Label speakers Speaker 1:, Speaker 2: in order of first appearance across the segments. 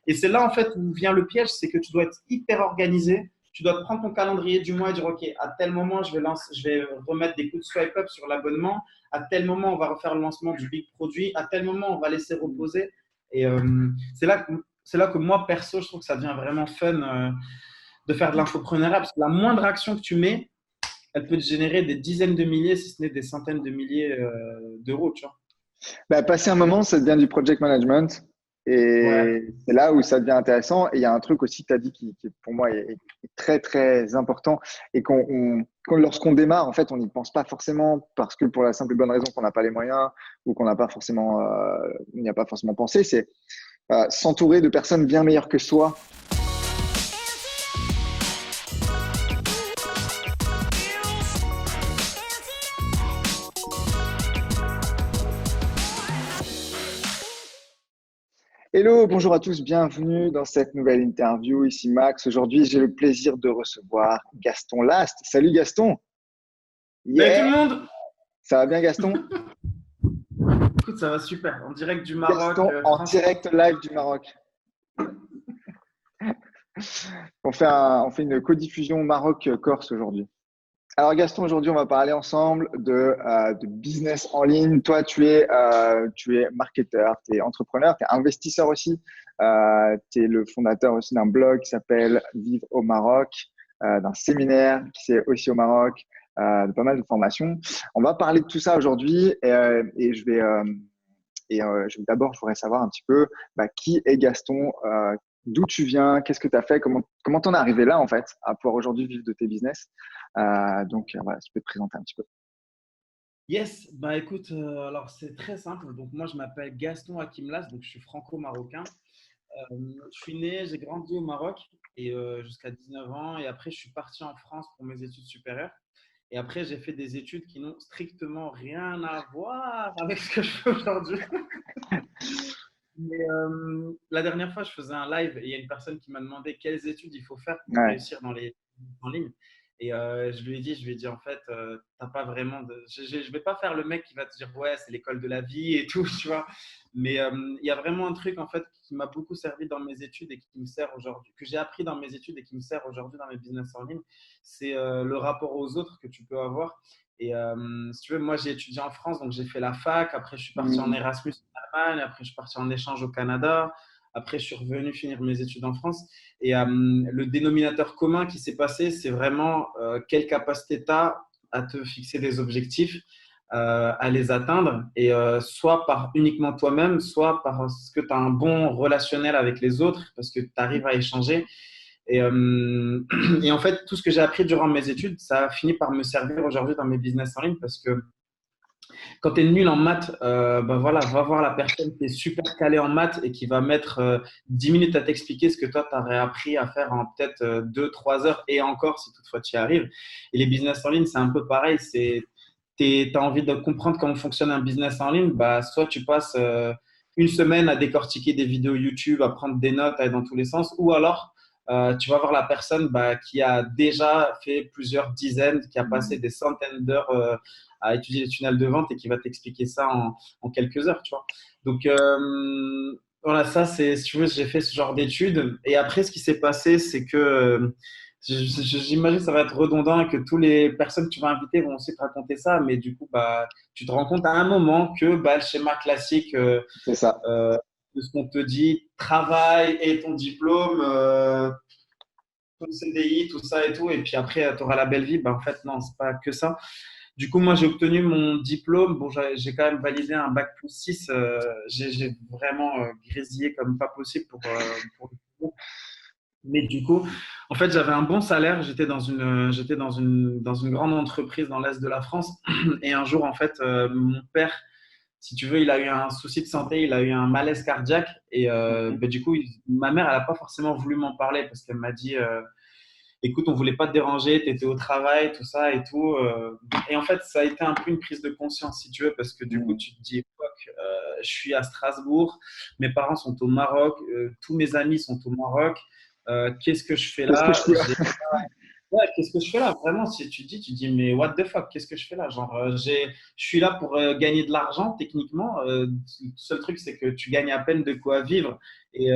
Speaker 1: Et c'est là, en fait, où vient le piège, c'est que tu dois être hyper organisé. Tu dois te prendre ton calendrier du mois et dire, OK, à tel moment, je vais remettre des coups de swipe up sur l'abonnement. À tel moment, on va refaire le lancement du big produit. À tel moment, on va laisser reposer. Et c'est là que moi, perso, je trouve que ça devient vraiment fun de faire de l'entrepreneuriat. Parce que la moindre action que tu mets, elle peut te générer des dizaines de milliers, si ce n'est des centaines de milliers d'euros, tu vois.
Speaker 2: Bah, passer un moment, ça devient du project management.
Speaker 1: Ouais,
Speaker 2: Et c'est là où ça devient intéressant. Et il y a un truc aussi que tu as dit qui, pour moi, est très, très important. Et lorsqu'on démarre, en fait, on n'y pense pas forcément parce que pour la simple et bonne raison qu'on n'a pas les moyens ou qu'on n'a pas forcément, on n'y a pas forcément pensé. C'est s'entourer de personnes bien meilleures que soi. Hello, bonjour à tous, bienvenue dans cette nouvelle interview. Ici Max. Aujourd'hui, j'ai le plaisir de recevoir Gaston Last. Salut Gaston.
Speaker 1: salut tout
Speaker 2: Yeah!
Speaker 1: le monde.
Speaker 2: Ça va bien Gaston?
Speaker 1: Écoute, ça va super. En direct du Maroc,
Speaker 2: Gaston en
Speaker 1: France.
Speaker 2: direct live du Maroc. On fait une codiffusion Maroc-Corse aujourd'hui. Alors Gaston, aujourd'hui, on va parler ensemble de business en ligne. Toi, tu es marketeur, tu es entrepreneur, tu es investisseur aussi. Tu es le fondateur aussi d'un blog qui s'appelle Vivre au Maroc, d'un séminaire qui c'est aussi au Maroc, de pas mal de formations. On va parler de tout ça aujourd'hui et d'abord, je voudrais savoir un petit peu qui est Gaston, d'où tu viens, qu'est-ce que tu as fait, comment t'en es arrivé là en fait, à pouvoir aujourd'hui vivre de tes business. Voilà, tu peux te présenter un petit peu.
Speaker 1: Yes, bah écoute, alors c'est très simple. Donc moi, je m'appelle Gaston Hakimlas, donc je suis franco-marocain. Je suis né, j'ai grandi au Maroc et jusqu'à 19 ans. Et après, je suis parti en France pour mes études supérieures. Et après, j'ai fait des études qui n'ont strictement rien à voir avec ce que je fais aujourd'hui. Mais la dernière fois, je faisais un live et il y a une personne qui m'a demandé quelles études il faut faire pour
Speaker 2: Ouais.
Speaker 1: réussir dans les en ligne. Et je lui ai dit en fait, t'as pas vraiment de. Je vais pas faire le mec qui va te dire ouais, c'est l'école de la vie et tout, tu vois. Mais il y a vraiment un truc en fait qui m'a beaucoup servi dans mes études et qui me sert aujourd'hui, que j'ai appris dans mes études et qui me sert aujourd'hui dans mes business en ligne. C'est le rapport aux autres que tu peux avoir. Et si tu veux, moi j'ai étudié en France, donc j'ai fait la fac. Après, je suis parti en
Speaker 2: Mhm.
Speaker 1: Erasmus Allemagne, après je suis parti en échange au Canada, après je suis revenu finir mes études en France. Et le dénominateur commun qui s'est passé, c'est vraiment quelle capacité tu as à te fixer des objectifs, à les atteindre, et soit par uniquement toi-même, soit parce que tu as un bon relationnel avec les autres, parce que tu arrives à échanger. Et, et en fait, tout ce que j'ai appris durant mes études, ça a fini par me servir aujourd'hui dans mes business en ligne parce que quand tu es nul en maths, ben voilà, va voir la personne qui est super calée en maths et qui va mettre 10 minutes à t'expliquer ce que toi, tu aurais appris à faire en peut-être 2, 3 heures et encore si toutefois tu y arrives. Et les business en ligne, c'est un peu pareil. Tu as envie de comprendre comment fonctionne un business en ligne, bah, soit tu passes une semaine à décortiquer des vidéos YouTube, à prendre des notes, à aller dans tous les sens, ou alors tu vas voir la personne qui a déjà fait plusieurs dizaines, qui a passé
Speaker 2: Mhm.
Speaker 1: des centaines d'heures à étudier les tunnels de vente et qui va t'expliquer ça en quelques heures, tu vois. Donc, voilà, ça, c'est, si tu veux, j'ai fait ce genre d'études. Et après, ce qui s'est passé, c'est que j'imagine que ça va être redondant et que toutes les personnes que tu vas inviter vont aussi te raconter ça. Mais du coup, tu te rends compte à un moment que le schéma classique
Speaker 2: C'est ça.
Speaker 1: de ce qu'on te dit, travail et ton diplôme, ton CDI, tout ça et tout. Et puis après, tu auras la belle vie. En fait, non, c'est pas que ça. Du coup, moi, j'ai obtenu mon diplôme. Bon, j'ai quand même validé un bac plus 6. J'ai vraiment grésillé comme pas possible pour le concours. Mais du coup, en fait, j'avais un bon salaire. Dans une grande entreprise dans l'Est de la France. Et un jour, en fait, mon père, si tu veux, il a eu un souci de santé, il a eu un malaise cardiaque. Et
Speaker 2: Mhm.
Speaker 1: du coup, ma mère, elle n'a pas forcément voulu m'en parler parce qu'elle m'a dit écoute, on voulait pas te déranger, tu étais au travail, tout ça et tout. Et en fait, ça a été un peu une prise de conscience, si tu veux, parce que du coup,
Speaker 2: Mhm.
Speaker 1: tu te dis, fuck, je suis à Strasbourg, mes parents sont au Maroc, tous mes amis sont au Maroc, qu'est-ce que je fais
Speaker 2: Qu'est-ce que je
Speaker 1: là?
Speaker 2: peux?
Speaker 1: Ouais, qu'est-ce que je fais là? Vraiment, si tu dis, mais what the fuck, qu'est-ce que je fais là? Genre, je suis là pour gagner de l'argent, techniquement. Le seul truc, c'est que tu gagnes à peine de quoi vivre et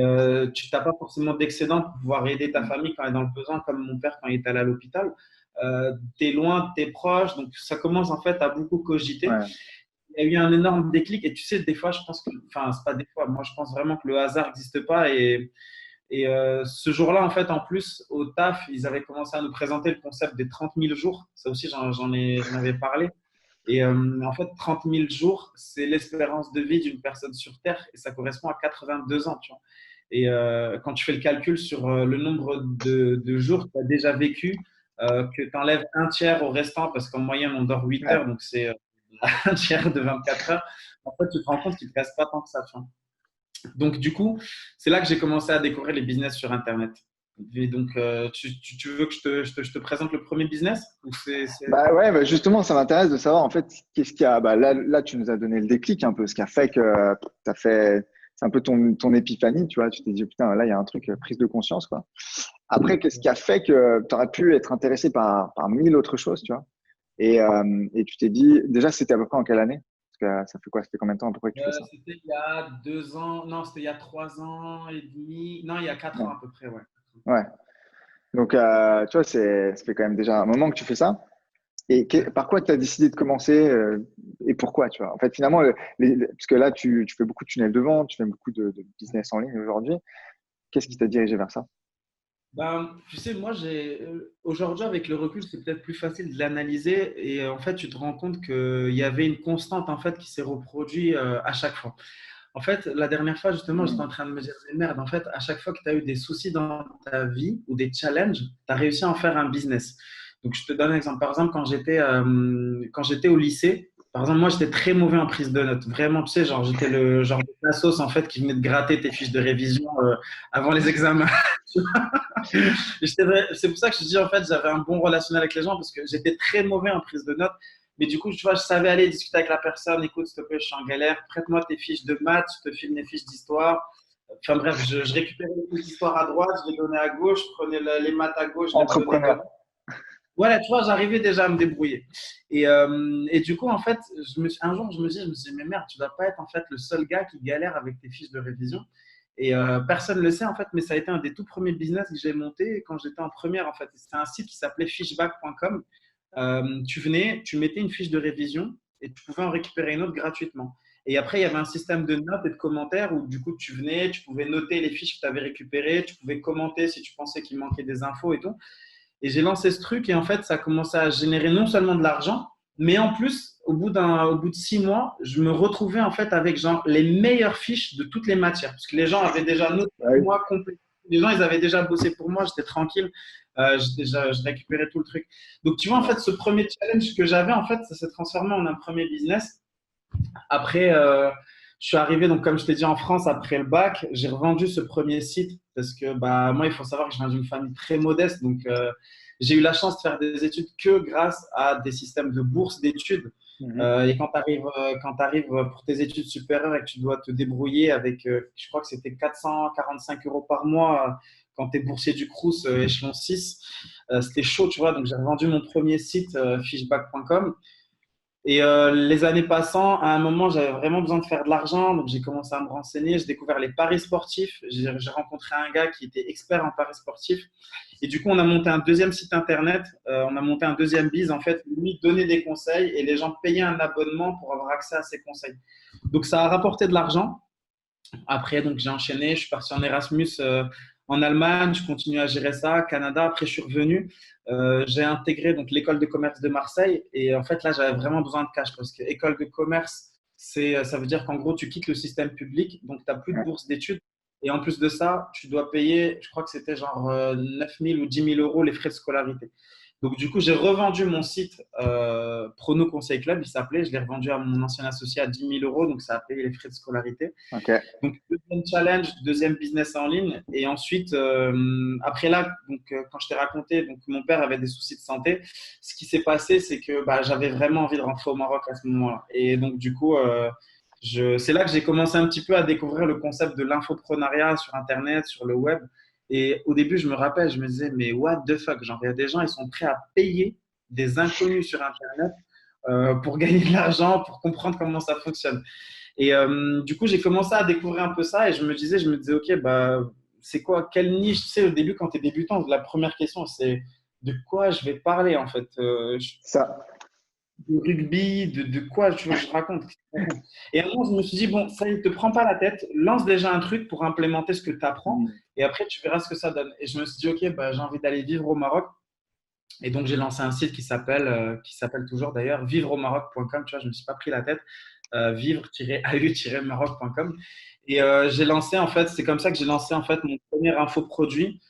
Speaker 1: tu n'as pas forcément d'excédent pour pouvoir aider ta famille quand elle est dans le besoin, comme mon père quand il est allé à l'hôpital. Tu es loin de tes proches, donc ça commence en fait à beaucoup cogiter.
Speaker 2: Ouais,
Speaker 1: Il y a eu un énorme déclic et tu sais, des fois, je pense que, enfin, c'est pas des fois, moi je pense vraiment que le hasard n'existe pas et ce jour-là, en fait, en plus, au taf, ils avaient commencé à nous présenter le concept des 30 000 jours. Ça aussi, j'en avais parlé. Et en fait, 30 000 jours, c'est l'espérance de vie d'une personne sur Terre et ça correspond à 82 ans, tu vois. Et quand tu fais le calcul sur le nombre de jours que tu as déjà vécu, que tu enlèves un tiers au restant, parce qu'en moyenne, on dort 8
Speaker 2: ouais.
Speaker 1: heures, donc c'est un tiers de 24 heures, en fait, tu te rends compte qu'il ne te reste pas tant que ça, tu vois. Donc, du coup, c'est là que j'ai commencé à découvrir les business sur Internet. Et donc, tu veux que je te présente le premier business ou
Speaker 2: Bah ouais, bah justement, ça m'intéresse de savoir en fait qu'est-ce qui a. Bah là, tu nous as donné le déclic un peu, ce qui a fait que tu as fait. C'est un peu ton épiphanie, tu vois. Tu t'es dit, putain, là, il y a un truc, prise de conscience, quoi. Après, qu'est-ce qui a fait que tu aurais pu être intéressé par mille autres choses, tu vois. Et tu t'es dit, déjà, c'était à peu près en quelle année? Parce que ça fait quoi? Ça fait combien de temps à peu près que tu fais ça?
Speaker 1: C'était il y a 2 ans, non, c'était il y a 3 ans et demi, non, il y a 4 ans
Speaker 2: Ouais.
Speaker 1: à peu près, ouais.
Speaker 2: Ouais. Donc, tu vois, ça fait quand même déjà un moment que tu fais ça. Et
Speaker 1: Ouais.
Speaker 2: par quoi tu as décidé de commencer et pourquoi, tu vois? En fait, finalement, parce que là, tu fais beaucoup de tunnels de vente, tu fais beaucoup de business en ligne aujourd'hui. Qu'est-ce qui t'a dirigé vers ça?
Speaker 1: Ben, tu sais, moi, aujourd'hui, avec le recul, c'est peut-être plus facile de l'analyser et en fait, tu te rends compte qu'il y avait une constante en fait qui s'est reproduite à chaque fois. En fait, la dernière fois, justement, j'étais
Speaker 2: Hmm.
Speaker 1: en train de me dire, mais merde, en fait, à chaque fois que tu as eu des soucis dans ta vie ou des challenges, tu as réussi à en faire un business. Donc, je te donne un exemple. Par exemple, quand j'étais au lycée, par exemple, moi, j'étais très mauvais en prise de notes. Vraiment, tu sais, genre, j'étais le genre de la sauce, en fait, qui venait de gratter tes fiches de révision avant les examens. C'est pour ça que je dis, en fait, j'avais un bon relationnel avec les gens parce que j'étais très mauvais en prise de notes. Mais du coup, tu vois, je savais aller discuter avec la personne. Écoute, s'il te plaît, je suis en galère. Prête-moi tes fiches de maths, je te file mes fiches d'histoire. Enfin bref, je récupérais les fiches d'histoire à droite, je les donnais à gauche, je prenais les maths à gauche, je les redonnais
Speaker 2: Entrepreneur.
Speaker 1: devant. Voilà, tu vois, j'arrivais déjà à me débrouiller. Et du coup, en fait, un jour, je me suis dit, mais merde, tu ne vas pas être en fait le seul gars qui galère avec tes fiches de révision. Et personne ne le sait, en fait, mais ça a été un des tout premiers business que j'ai monté quand j'étais en première, en fait. C'était un site qui s'appelait fishback.com. Tu venais, tu mettais une fiche de révision et tu pouvais en récupérer une autre gratuitement. Et après, il y avait un système de notes et de commentaires où du coup, tu venais, tu pouvais noter les fiches que tu avais récupérées, tu pouvais commenter si tu pensais qu'il manquait des infos et tout. Et j'ai lancé ce truc et en fait, ça a commencé à générer non seulement de l'argent, mais en plus, au bout de 6 mois, je me retrouvais en fait avec genre les meilleures fiches de toutes les matières. Parce que les gens avaient déjà noté
Speaker 2: Ah
Speaker 1: pour
Speaker 2: oui.
Speaker 1: moi complet. Les gens, ils avaient déjà bossé pour moi, j'étais tranquille, je récupérais tout le truc. Donc, tu vois, en fait, ce premier challenge que j'avais, en fait, ça s'est transformé en un premier business. Après, je suis arrivé, donc, comme je t'ai dit, en France après le bac. J'ai revendu ce premier site parce que bah, moi, il faut savoir que je viens d'une famille très modeste. Donc, j'ai eu la chance de faire des études que grâce à des systèmes de bourse d'études.
Speaker 2: Mhm.
Speaker 1: Et quand tu arrives pour tes études supérieures et que tu dois te débrouiller avec, je crois que c'était 445 euros par mois quand tu es boursier du Crous, échelon 6, c'était chaud, tu vois. Donc, j'ai revendu mon premier site, fishback.com. Et les années passant, à un moment, j'avais vraiment besoin de faire de l'argent, donc j'ai commencé à me renseigner. J'ai découvert les paris sportifs. J'ai rencontré un gars qui était expert en paris sportifs. Et du coup, on a monté un deuxième site internet. On a monté un deuxième biz. En fait, lui donnait des conseils et les gens payaient un abonnement pour avoir accès à ces conseils. Donc, ça a rapporté de l'argent. Après, donc j'ai enchaîné, je suis parti en Erasmus en Allemagne, je continue à gérer ça, Canada. Après, je suis revenu, j'ai intégré donc l'école de commerce de Marseille et en fait là, j'avais vraiment besoin de cash parce que école de commerce, ça veut dire qu'en gros, tu quittes le système public, donc tu n'as plus de
Speaker 2: Ouais.
Speaker 1: bourse d'études et en plus de ça, tu dois payer, je crois que c'était genre 9 000 ou 10 000 euros les frais de scolarité. Donc, du coup, j'ai revendu mon site Prono Conseil Club, il s'appelait. Je l'ai revendu à mon ancien associé à 10 000 euros, donc ça a payé les frais de scolarité.
Speaker 2: Ok.
Speaker 1: Donc, deuxième challenge, deuxième business en ligne. Et ensuite, après là, donc, quand je t'ai raconté, donc, mon père avait des soucis de santé, ce qui s'est passé, c'est que bah, j'avais vraiment envie de rentrer au Maroc à ce moment-là. Et donc, du coup, c'est là que j'ai commencé un petit peu à découvrir le concept de l'infoprenariat sur Internet, sur le web. Et au début, je me rappelle, je me disais, mais what the fuck? Genre, il y a des gens, ils sont prêts à payer des inconnus sur Internet pour gagner de l'argent, pour comprendre comment ça fonctionne. Et du coup, j'ai commencé à découvrir un peu ça et je me disais, OK, bah, c'est quoi, quelle niche? Tu sais, au début, quand tu es débutant, la première question, c'est de quoi je vais parler en fait?
Speaker 2: Ça.
Speaker 1: De rugby, de quoi tu veux que je raconte? Et à un moment, je me suis dit, bon, ça ne te prend pas la tête, lance déjà un truc pour implémenter ce que tu apprends
Speaker 2: Hmm.
Speaker 1: et après, tu verras ce que ça donne. Et je me suis dit, OK, bah, j'ai envie d'aller vivre au Maroc. Et donc, j'ai lancé un site qui s'appelle toujours d'ailleurs vivreaumaroc.com. Tu vois, je ne me suis pas pris la tête, vivre-au-maroc.com. Et j'ai lancé, en fait, c'est comme ça que j'ai lancé en fait mon premier infoproduit.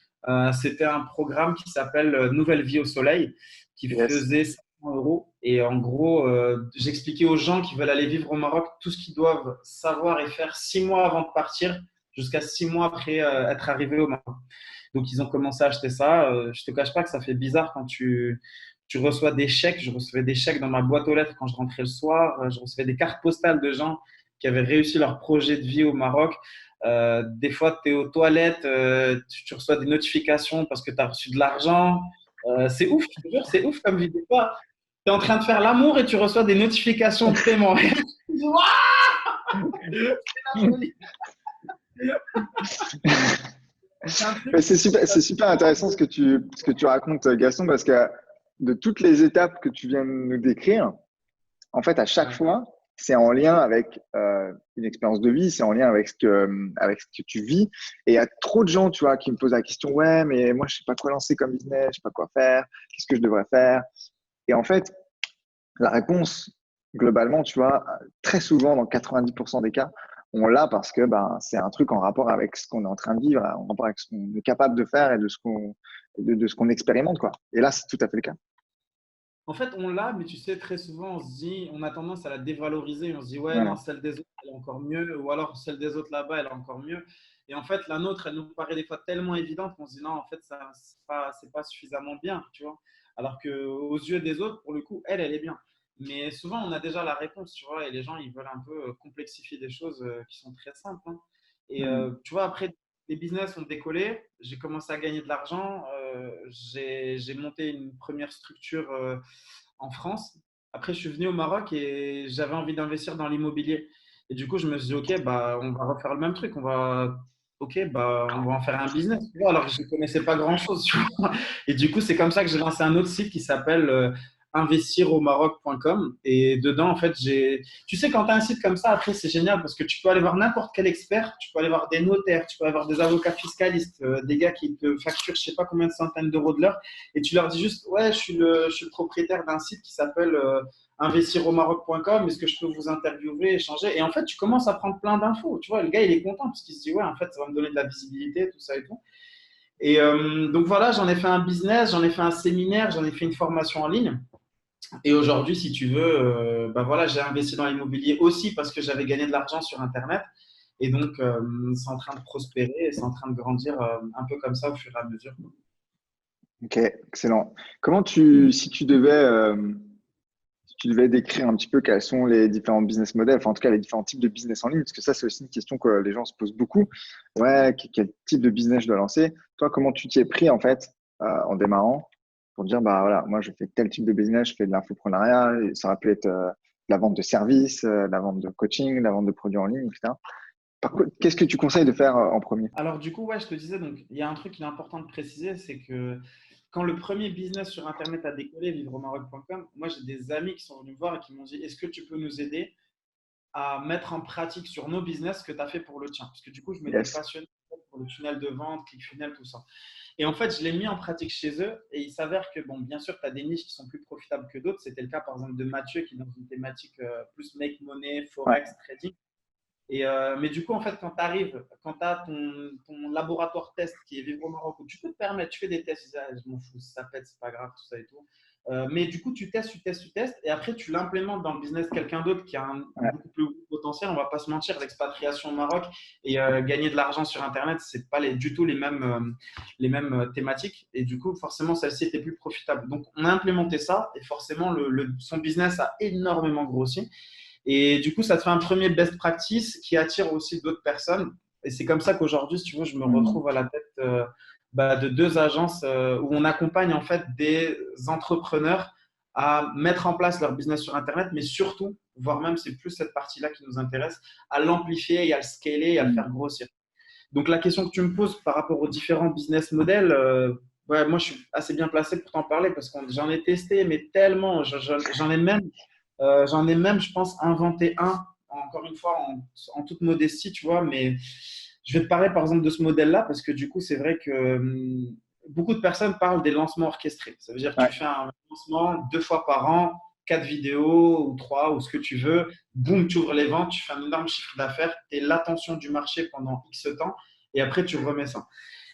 Speaker 1: C'était un programme qui s'appelle Nouvelle vie au soleil, qui
Speaker 2: Yes.
Speaker 1: faisait 500 euros. Et en gros, j'expliquais aux gens qui veulent aller vivre au Maroc tout ce qu'ils doivent savoir et faire 6 mois avant de partir, jusqu'à 6 mois après être arrivé au Maroc. Donc, ils ont commencé à acheter ça. Je te cache pas que ça fait bizarre quand tu reçois des chèques. Je recevais des chèques dans ma boîte aux lettres quand je rentrais le soir. Je recevais des cartes postales de gens qui avaient réussi leur projet de vie au Maroc. Des fois, tu es aux toilettes, tu reçois des notifications parce que tu as reçu de l'argent. C'est ouf, je te jure, c'est ouf comme vie. Des fois, tu es en train de faire l'amour et tu reçois des notifications de paiement. C'est la folie. C'est un truc.
Speaker 2: Mais c'est super intéressant ce que tu racontes, Gaston, parce que de toutes les étapes que tu viens de nous décrire, en fait, à chaque
Speaker 1: Ouais.
Speaker 2: fois, c'est en lien avec une expérience de vie, c'est en lien avec ce que tu vis. Et il y a trop de gens, tu vois, qui me posent la question, ouais, mais moi, je sais pas quoi lancer comme business, je sais pas quoi faire, qu'est-ce que je devrais faire? Et en fait, la réponse, globalement, tu vois, très souvent, dans 90% des cas, on l'a parce que ben, c'est un truc en rapport avec ce qu'on est en train de vivre, en rapport avec ce qu'on est capable de faire et de ce qu'on expérimente, quoi. Et là, c'est tout à fait le cas.
Speaker 1: En fait, on l'a, mais tu sais, très souvent, on se dit, on a tendance à la dévaloriser. On se dit, ouais, non,
Speaker 2: Ouais.
Speaker 1: celle des autres, elle est encore mieux. Ou alors, celle des autres là-bas, elle est encore mieux. Et en fait, la nôtre, elle nous paraît des fois tellement évidente qu'on se dit, non, en fait, ça, c'est pas suffisamment bien, tu vois. Alors qu'aux yeux des autres, pour le coup, elle est bien. Mais souvent, on a déjà la réponse, tu vois, et les gens, ils veulent un peu complexifier des choses qui sont très simples, hein. Et
Speaker 2: Hmm.
Speaker 1: tu vois, après, les business ont décollé, j'ai commencé à gagner de l'argent, j'ai monté une première structure en France. Après, je suis venu au Maroc et j'avais envie d'investir dans l'immobilier. Et du coup, je me suis dit, OK, bah, on va refaire le même truc. OK, bah, on va en faire un business. Tu vois, alors que je ne connaissais pas grand-chose. Tu vois. Et du coup, c'est comme ça que j'ai lancé un autre site qui s'appelle investiraumaroc.com. Et dedans, en fait, tu sais, quand tu as un site comme ça, après, c'est génial parce que tu peux aller voir n'importe quel expert, tu peux aller voir des notaires, tu peux aller voir des avocats fiscalistes, des gars qui te facturent je sais pas combien de centaines d'euros de l'heure, et tu leur dis juste, ouais, je suis le propriétaire d'un site qui s'appelle investiraumaroc.com, est-ce que je peux vous interviewer, échanger? Et en fait, tu commences à prendre plein d'infos. Tu vois, le gars, il est content parce qu'il se dit, ouais, en fait, ça va me donner de la visibilité, tout ça et tout. Et donc voilà, j'en ai fait un business, j'en ai fait un séminaire, j'en ai fait une formation en ligne. Et aujourd'hui, si tu veux, bah voilà, j'ai investi dans l'immobilier aussi parce que j'avais gagné de l'argent sur Internet. Et donc, c'est en train de prospérer et c'est en train de grandir un peu comme ça au fur et à mesure.
Speaker 2: Ok, excellent. Si tu devais décrire un petit peu quels sont les différents business models, enfin en tout cas les différents types de business en ligne, parce que ça c'est aussi une question que les gens se posent beaucoup. Ouais, quel type de business je dois lancer? Toi, comment tu t'y es pris en fait en démarrant pour dire bah voilà, moi je fais tel type de business, je fais de l'infoprenariat, et ça aurait pu être la vente de services, la vente de coaching, la vente de produits en ligne, etc. Qu'est-ce que tu conseilles de faire en premier?
Speaker 1: Alors du coup, ouais, je te disais, donc il y a un truc qui est important de préciser, c'est que quand le premier business sur Internet a décollé, vivreaumaroc.com, moi j'ai des amis qui sont venus me voir et qui m'ont dit, est-ce que tu peux nous aider à mettre en pratique sur nos business ce que tu as fait pour le tien? Parce que du coup, je m'étais
Speaker 2: Yes.
Speaker 1: passionné pour le tunnel de vente, ClickFunnels, tout ça. Et en fait, je l'ai mis en pratique chez eux et il s'avère que, bon, bien sûr, tu as des niches qui sont plus profitables que d'autres. C'était le cas, par exemple, de Mathieu qui est dans une thématique plus make money,
Speaker 2: Ouais.
Speaker 1: forex, trading. Et, mais du coup, en fait, quand tu arrives, quand tu as ton laboratoire test qui est Vivre au Maroc, où tu peux te permettre, tu fais des tests, tu dis, ah, je m'en fous, si ça pète, c'est pas grave, tout ça et tout. Mais du coup, tu testes, tu testes, tu testes, et après, tu l'implémentes dans le business de quelqu'un d'autre qui a un
Speaker 2: Ouais.
Speaker 1: beaucoup plus gros potentiel. On va pas se mentir, l'expatriation au Maroc et gagner de l'argent sur Internet, c'est pas du tout les mêmes thématiques. Et du coup, forcément, celle-ci était plus profitable. Donc, on a implémenté ça, et forcément, son business a énormément grossi. Et du coup, ça te fait un premier best practice qui attire aussi d'autres personnes. Et c'est comme ça qu'aujourd'hui, si tu veux, je me
Speaker 2: Mhm.
Speaker 1: retrouve à la tête de deux agences où on accompagne en fait des entrepreneurs à mettre en place leur business sur Internet, mais surtout, voire même c'est plus cette partie-là qui nous intéresse, à l'amplifier et à le scaler et à le faire
Speaker 2: Mhm.
Speaker 1: grossir. Donc la question que tu me poses par rapport aux différents business models, ouais, moi je suis assez bien placé pour t'en parler parce que j'en ai testé, mais tellement, j'en ai même, je pense, inventé un, encore une fois, en toute modestie, tu vois, mais je vais te parler par exemple de ce modèle-là parce que du coup, c'est vrai que beaucoup de personnes parlent des lancements orchestrés. Ça veut dire que tu
Speaker 2: Ouais.
Speaker 1: fais un lancement 2 fois par an, 4 vidéos ou 3 ou ce que tu veux, boum, tu ouvres les ventes, tu fais un énorme chiffre d'affaires, tu es l'attention du marché pendant X temps et après tu remets ça.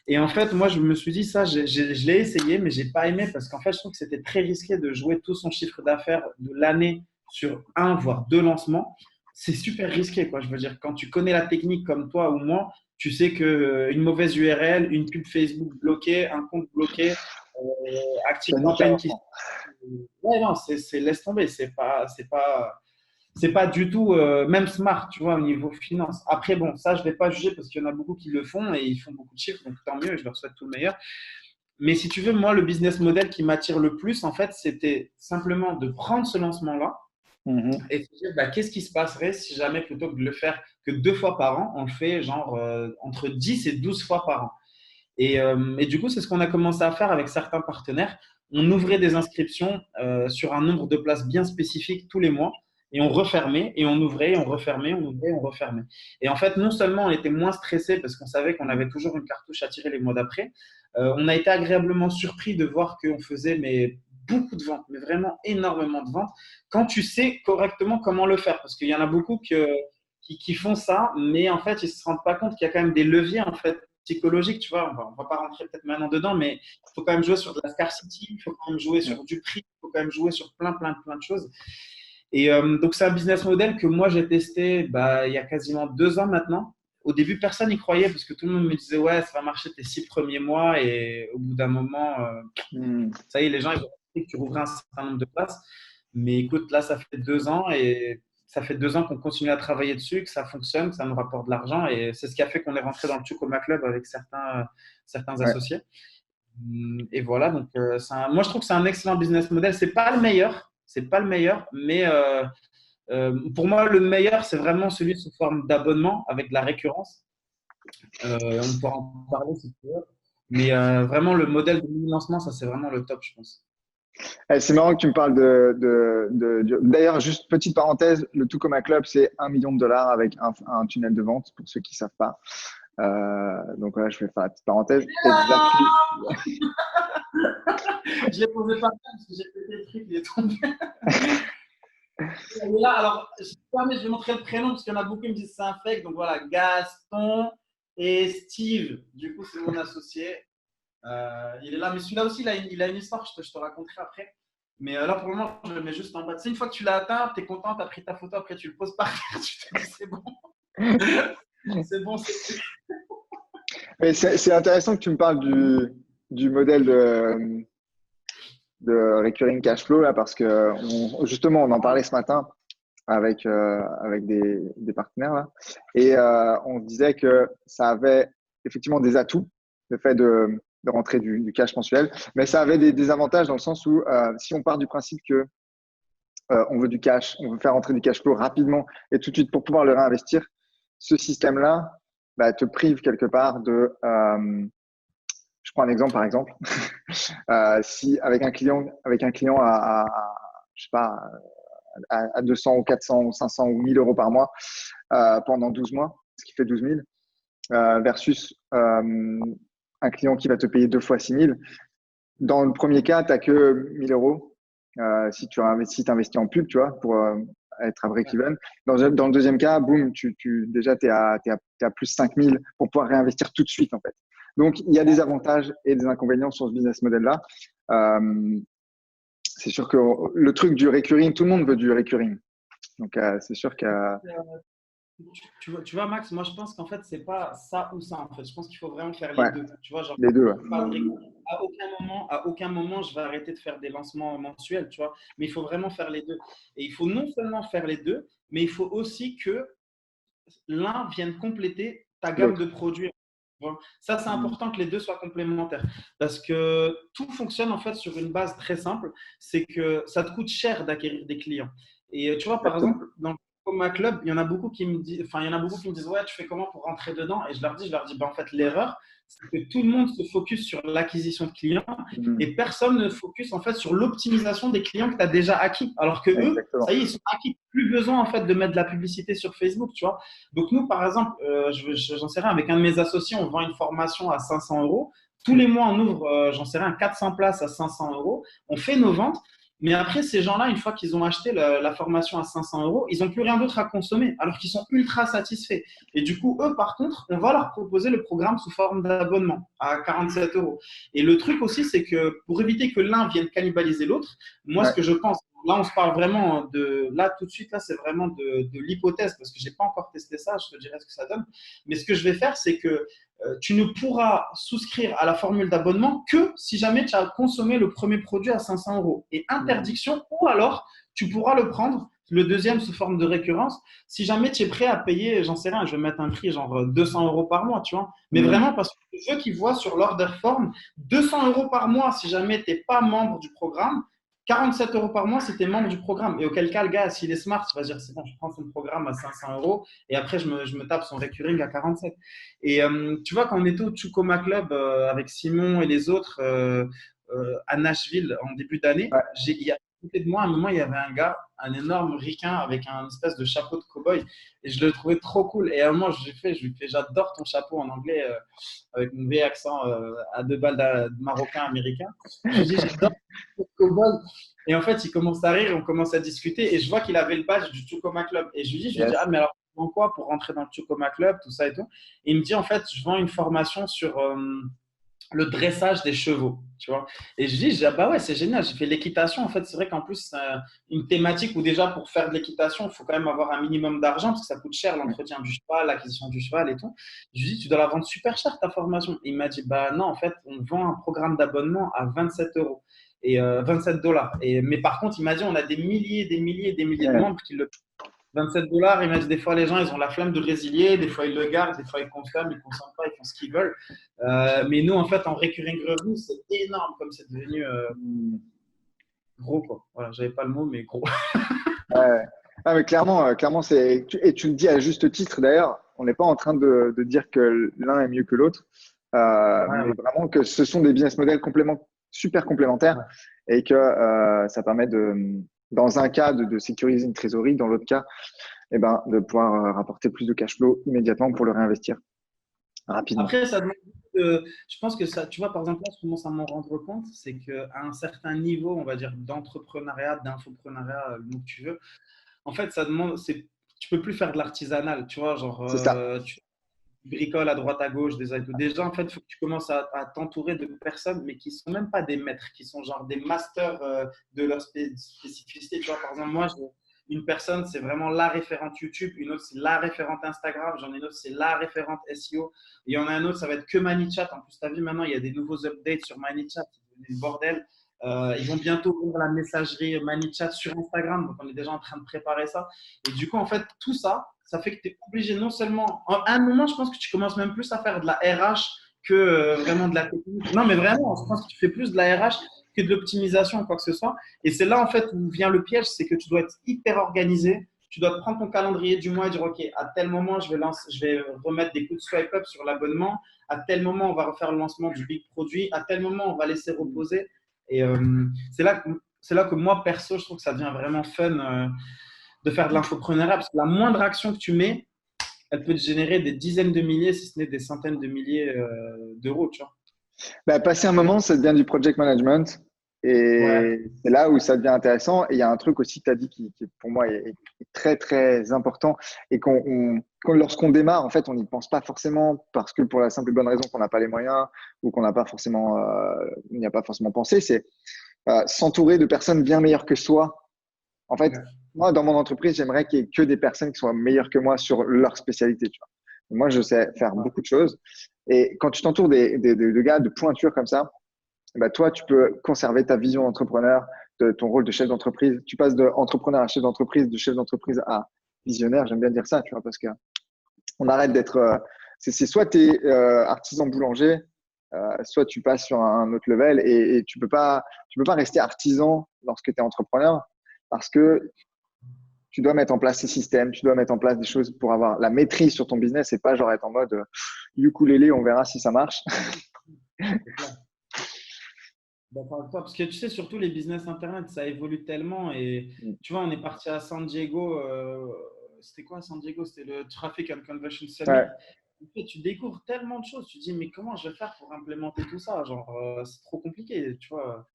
Speaker 1: Et en fait, moi, je me suis dit ça, je l'ai essayé, mais j'ai pas aimé parce qu'en fait, je trouve que c'était très risqué de jouer tout son chiffre d'affaires de l'année sur un, voire deux lancements. C'est super risqué, quoi. Je veux dire, quand tu connais la technique comme toi ou moi, tu sais que une mauvaise URL, une pub Facebook bloquée, un compte bloqué, Active
Speaker 2: Ça nique un
Speaker 1: Campaign qui.
Speaker 2: lancement.
Speaker 1: Ouais, non, laisse tomber. C'est pas du tout même smart, tu vois, au niveau finance. Après, bon, ça, je vais pas juger parce qu'il y en a beaucoup qui le font et ils font beaucoup de chiffres, donc tant mieux, et je leur souhaite tout le meilleur. Mais si tu veux, moi, le business model qui m'attire le plus, en fait, c'était simplement de prendre ce lancement-là
Speaker 2: Mhm.
Speaker 1: et de se dire, bah, qu'est-ce qui se passerait si jamais, plutôt que de le faire que 2 fois par an, on le fait genre entre 10 et 12 fois par an. Et du coup, c'est ce qu'on a commencé à faire avec certains partenaires. On ouvrait des inscriptions sur un nombre de places bien spécifique tous les mois et on refermait et on ouvrait, on refermait, on ouvrait, on refermait. Et en fait, non seulement on était moins stressé parce qu'on savait qu'on avait toujours une cartouche à tirer les mois d'après, on a été agréablement surpris de voir qu'on faisait beaucoup de ventes, mais vraiment énormément de ventes, quand tu sais correctement comment le faire. Parce qu'il y en a beaucoup qui font ça, mais en fait, ils ne se rendent pas compte qu'il y a quand même des leviers en fait, psychologiques. Tu vois, on va pas rentrer peut-être maintenant dedans, mais il faut quand même jouer sur de la scarcity, il faut quand même jouer
Speaker 2: Ouais.
Speaker 1: sur du prix, il faut quand même jouer sur plein de choses. Et donc, c'est un business model que moi, j'ai testé il y a quasiment 2 ans maintenant. Au début, personne n'y croyait parce que tout le monde me disait, ouais, ça va marcher tes 6 premiers mois. Et au bout d'un moment,
Speaker 2: Mhm.
Speaker 1: ça y est, les gens, ils ont compris que tu rouvrais un certain nombre de places. Mais écoute, là, ça fait 2 ans et ça fait 2 ans qu'on continue à travailler dessus, que ça fonctionne, que ça nous rapporte de l'argent. Et c'est ce qui a fait qu'on est rentré dans le Tucoma Club avec certains
Speaker 2: Ouais.
Speaker 1: associés. Et voilà, donc moi, je trouve que c'est un excellent business model. C'est pas le meilleur, mais pour moi, le meilleur, c'est vraiment celui sous forme d'abonnement avec de la récurrence. On pourra en parler si tu veux. Mais vraiment, le modèle de mini-lancement, ça, c'est vraiment le top, je pense.
Speaker 2: C'est marrant que tu me parles D'ailleurs, juste petite parenthèse, le Tucoma Club, c'est 1 million de dollars avec un tunnel de vente, pour ceux qui ne savent pas. Donc voilà, je vais faire la petite parenthèse. Exactly.
Speaker 1: Je l'ai posé par terre parce que j'ai pété le truc, il est tombé. Et là, alors, je vais montrer le prénom parce qu'il y en a beaucoup qui me disent que c'est un fake. Donc voilà, Gaston et Steve. Du coup, c'est mon associé. Il est là, mais celui-là aussi, il a une histoire, je te raconterai après. Mais là, pour le moment, je le mets juste en bas. Tu sais, une fois que tu l'as atteint, tu es content, tu as pris ta photo, après tu le poses par terre, tu te dis c'est bon, c'est bon, c'est fait.
Speaker 2: Mais c'est intéressant que tu me parles du modèle de recurring cash flow là, parce que justement, on en parlait ce matin avec des partenaires là, et on se disait que ça avait effectivement des atouts, le fait de rentrer du cash mensuel, mais ça avait des désavantages dans le sens où si on part du principe que on veut du cash, on veut faire rentrer du cash flow rapidement et tout de suite pour pouvoir le réinvestir, ce système-là bah, te prive quelque part je prends un exemple par exemple, si avec un client je sais pas, à 200 ou 400 ou 500 ou 1000 euros par mois pendant 12 mois, ce qui fait 12 000, versus un client qui va te payer 2 fois 6 000. Dans le premier cas, tu n'as que 1000 euros si tu investis en pub, tu vois, pour être à break-even. Dans le deuxième cas, boum, déjà, tu es à plus 5000 pour pouvoir réinvestir tout de suite, en fait. Donc, il y a des avantages et des inconvénients sur ce business model-là. C'est sûr que le truc du recurring, tout le monde veut du recurring. Donc, c'est sûr que…
Speaker 1: Tu vois, Max, moi je pense qu'en fait, c'est pas ça ou ça. En fait, je pense qu'il faut vraiment faire les
Speaker 2: Ouais,
Speaker 1: deux. Tu vois, genre,
Speaker 2: les deux. Ouais.
Speaker 1: à aucun moment, je vais arrêter de faire des lancements mensuels, tu vois. Mais il faut vraiment faire les deux. Et il faut non seulement faire les deux, mais il faut aussi que l'un vienne compléter ta gamme de
Speaker 2: L'autre.
Speaker 1: produits. Voilà. Ça, c'est
Speaker 2: Mm.
Speaker 1: important que les deux soient complémentaires parce que tout fonctionne en fait sur une base très simple, c'est que ça te coûte cher d'acquérir des clients. Et tu vois, par
Speaker 2: Exactement.
Speaker 1: exemple, dans le Coma Club, il y en a beaucoup qui me disent, enfin, il y en a beaucoup qui me disent, ouais, tu fais comment pour rentrer dedans? Et je leur dis, bah, en fait, l'erreur, c'est que tout le monde se focus sur l'acquisition de clients
Speaker 2: Mm.
Speaker 1: et personne ne focus en fait sur l'optimisation des clients que tu as déjà acquis. Alors que eux, ça
Speaker 2: Exactement.
Speaker 1: y est, ils sont acquis. Plus besoin en fait de mettre de la publicité sur Facebook, tu vois. Donc nous, par exemple, j'en sais rien, avec un de mes associés, on vend une formation à 500 euros. Tous les mois, on ouvre, j'en sais rien, 400 places à 500 euros. On fait nos ventes. Mais après, ces gens-là, une fois qu'ils ont acheté la formation à 500 euros, ils n'ont plus rien d'autre à consommer, alors qu'ils sont ultra satisfaits. Et du coup, eux, par contre, on va leur proposer le programme sous forme d'abonnement à 47 euros. Et le truc aussi, c'est que pour éviter que l'un vienne cannibaliser l'autre, moi, ce
Speaker 2: Ouais.
Speaker 1: que je pense, là, on se parle vraiment de, là, tout de suite, là, c'est vraiment de l'hypothèse, parce que je n'ai pas encore testé ça, je te dirai ce que ça donne. Mais ce que je vais faire, c'est que tu ne pourras souscrire à la formule d'abonnement que si jamais tu as consommé le premier produit à 500 euros. Et
Speaker 2: Mm.
Speaker 1: interdiction, ou alors tu pourras le prendre, le deuxième sous forme de récurrence, si jamais tu es prêt à payer, j'en sais rien, je vais mettre un prix genre 200 euros par mois, tu vois. Mais
Speaker 2: Mm.
Speaker 1: vraiment parce que je veux qu'ils voient sur l'order form 200 euros par mois si jamais tu n'es pas membre du programme. 47 euros par mois si tu es membre du programme. Et auquel cas, le gars, s'il est smart, il va dire c'est bon, je prends son programme à 500 euros et après, je me tape son recurring à 47. Et tu vois, quand on était au Chukoma Club avec Simon et les autres à Nashville en début d'année,
Speaker 2: Ouais.
Speaker 1: il y a à côté de moi, à un moment, il y avait un gars, un énorme ricain avec un espèce de chapeau de cow-boy. Et je le trouvais trop cool. Et à un moment, je lui fais, j'adore ton chapeau en anglais avec mon vieil accent à deux balles de marocain américain. Je lui dis, j'adore ton cow-boy. Et en fait, il commence à rire, on commence à discuter. Et je vois qu'il avait le badge du Chukoma Club. Et je lui dis, ah,
Speaker 2: Yes.
Speaker 1: mais alors, tu vends quoi pour rentrer dans le Chukoma Club, tout ça et tout. Et il me dit, en fait, je vends une formation sur le dressage des chevaux, tu vois. Et je dis, ah bah ouais, c'est génial, j'ai fait l'équitation. En fait, c'est vrai qu'en plus, c'est une thématique où déjà, pour faire de l'équitation, il faut quand même avoir un minimum d'argent parce que ça coûte cher
Speaker 2: Mm.
Speaker 1: l'entretien du cheval, l'acquisition du cheval et tout. Je lui dis, tu dois la vendre super cher ta formation. Et il m'a dit, bah non, en fait, on vend un programme d'abonnement à 27 euros et 27 dollars. Mais par contre, il m'a dit, on a des milliers, des milliers, des milliers de
Speaker 2: Ouais.
Speaker 1: membres qui le 27 dollars, il m'a dit des fois les gens ils ont la flemme de résilier, des fois ils le gardent, des fois ils consomment pas, ils font ce qu'ils veulent. Mais nous en fait en recurring revenue c'est énorme comme c'est devenu
Speaker 2: Mm.
Speaker 1: gros quoi. Voilà, j'avais pas le mot mais gros.
Speaker 2: Ouais. Ah, mais clairement, clairement, et tu le dis à juste titre d'ailleurs, on n'est pas en train de dire que l'un est mieux que l'autre,
Speaker 1: Ouais,
Speaker 2: mais
Speaker 1: ouais,
Speaker 2: vraiment que ce sont des business models super complémentaires
Speaker 1: ouais.
Speaker 2: et que ça permet dans un cas, de sécuriser une trésorerie, dans l'autre cas, eh ben, de pouvoir rapporter plus de cash flow immédiatement pour le réinvestir rapidement.
Speaker 1: Après ça demande je pense que ça, tu vois par exemple là je commence à m'en rendre compte, c'est qu'à un certain niveau on va dire d'entrepreneuriat, d'infoprenariat, le mot que tu veux, en fait ça demande, tu peux plus faire de l'artisanal, tu vois, genre
Speaker 2: C'est ça.
Speaker 1: tu bricoles à droite à gauche des aides. Déjà, en fait, il faut que tu commences à t'entourer de personnes, mais qui ne sont même pas des maîtres, qui sont genre des masters de leur spécificité. Tu vois, par exemple, moi, une personne, c'est vraiment la référente YouTube, une autre, c'est la référente Instagram, j'en ai une autre, c'est la référente SEO. Et il y en a un autre, ça va être que ManyChat. En plus, tu as vu maintenant, il y a des nouveaux updates sur ManyChat, c'est le bordel. Ils vont bientôt ouvrir la messagerie ManyChat sur Instagram, donc on est déjà en train de préparer ça. Et du coup, en fait, tout ça, ça fait que tu es obligé non seulement, à un moment, je pense que tu commences même plus à faire de la RH que vraiment de la technique. Non, mais vraiment, je pense que tu fais plus de la RH que de l'optimisation ou quoi que ce soit. Et c'est là, en fait, où vient le piège, c'est que tu dois être hyper organisé. Tu dois te prendre ton calendrier du mois et dire, OK, à tel moment, je vais remettre des coups de swipe up sur l'abonnement. À tel moment, on va refaire le lancement du big produit. À tel moment, on va laisser reposer. Et c'est là que moi, perso, je trouve que ça devient vraiment fun de faire de l'infoprenariat parce que la moindre action que tu mets, elle peut te générer des dizaines de milliers, si ce n'est des centaines de milliers d'euros, tu vois.
Speaker 2: Bah, passer un moment, ça devient du project management.
Speaker 1: Ouais,
Speaker 2: Et c'est là où ça devient intéressant. Et il y a un truc aussi que tu as dit qui, pour moi, est très, très important. Et lorsqu'on démarre, en fait, on n'y pense pas forcément parce que pour la simple et bonne raison qu'on n'a pas les moyens ou qu'on n'a pas forcément, on n'y a pas forcément pensé. C'est s'entourer de personnes bien meilleures que soi. En fait,
Speaker 1: ouais,
Speaker 2: moi, dans mon entreprise, j'aimerais qu'il y ait que des personnes qui soient meilleures que moi sur leur spécialité. Tu vois. Moi, je sais faire beaucoup de choses. Et quand tu t'entoures de gars de pointure comme ça, bah, toi, tu peux conserver ta vision d'entrepreneur, de ton rôle de chef d'entreprise. Tu passes d'entrepreneur à chef d'entreprise, de chef d'entreprise à visionnaire. J'aime bien dire ça, tu vois, parce que on arrête d'être C'est soit tu es artisan boulanger, soit tu passes sur un autre level et tu peux pas rester artisan lorsque tu es entrepreneur parce que tu dois mettre en place ces systèmes, tu dois mettre en place des choses pour avoir la maîtrise sur ton business et pas genre être en mode ukulélé, on verra si ça marche.
Speaker 1: C'est clair. D'accord avec toi, parce que tu sais, surtout les business internet, ça évolue tellement. Et tu vois, on est parti à San Diego. C'était quoi à San Diego? C'était le Traffic and Conversion Summit.
Speaker 2: Ouais,
Speaker 1: En fait, tu découvres tellement de choses. Tu te dis, mais comment je vais faire pour implémenter tout ça? Genre, c'est trop compliqué, tu vois.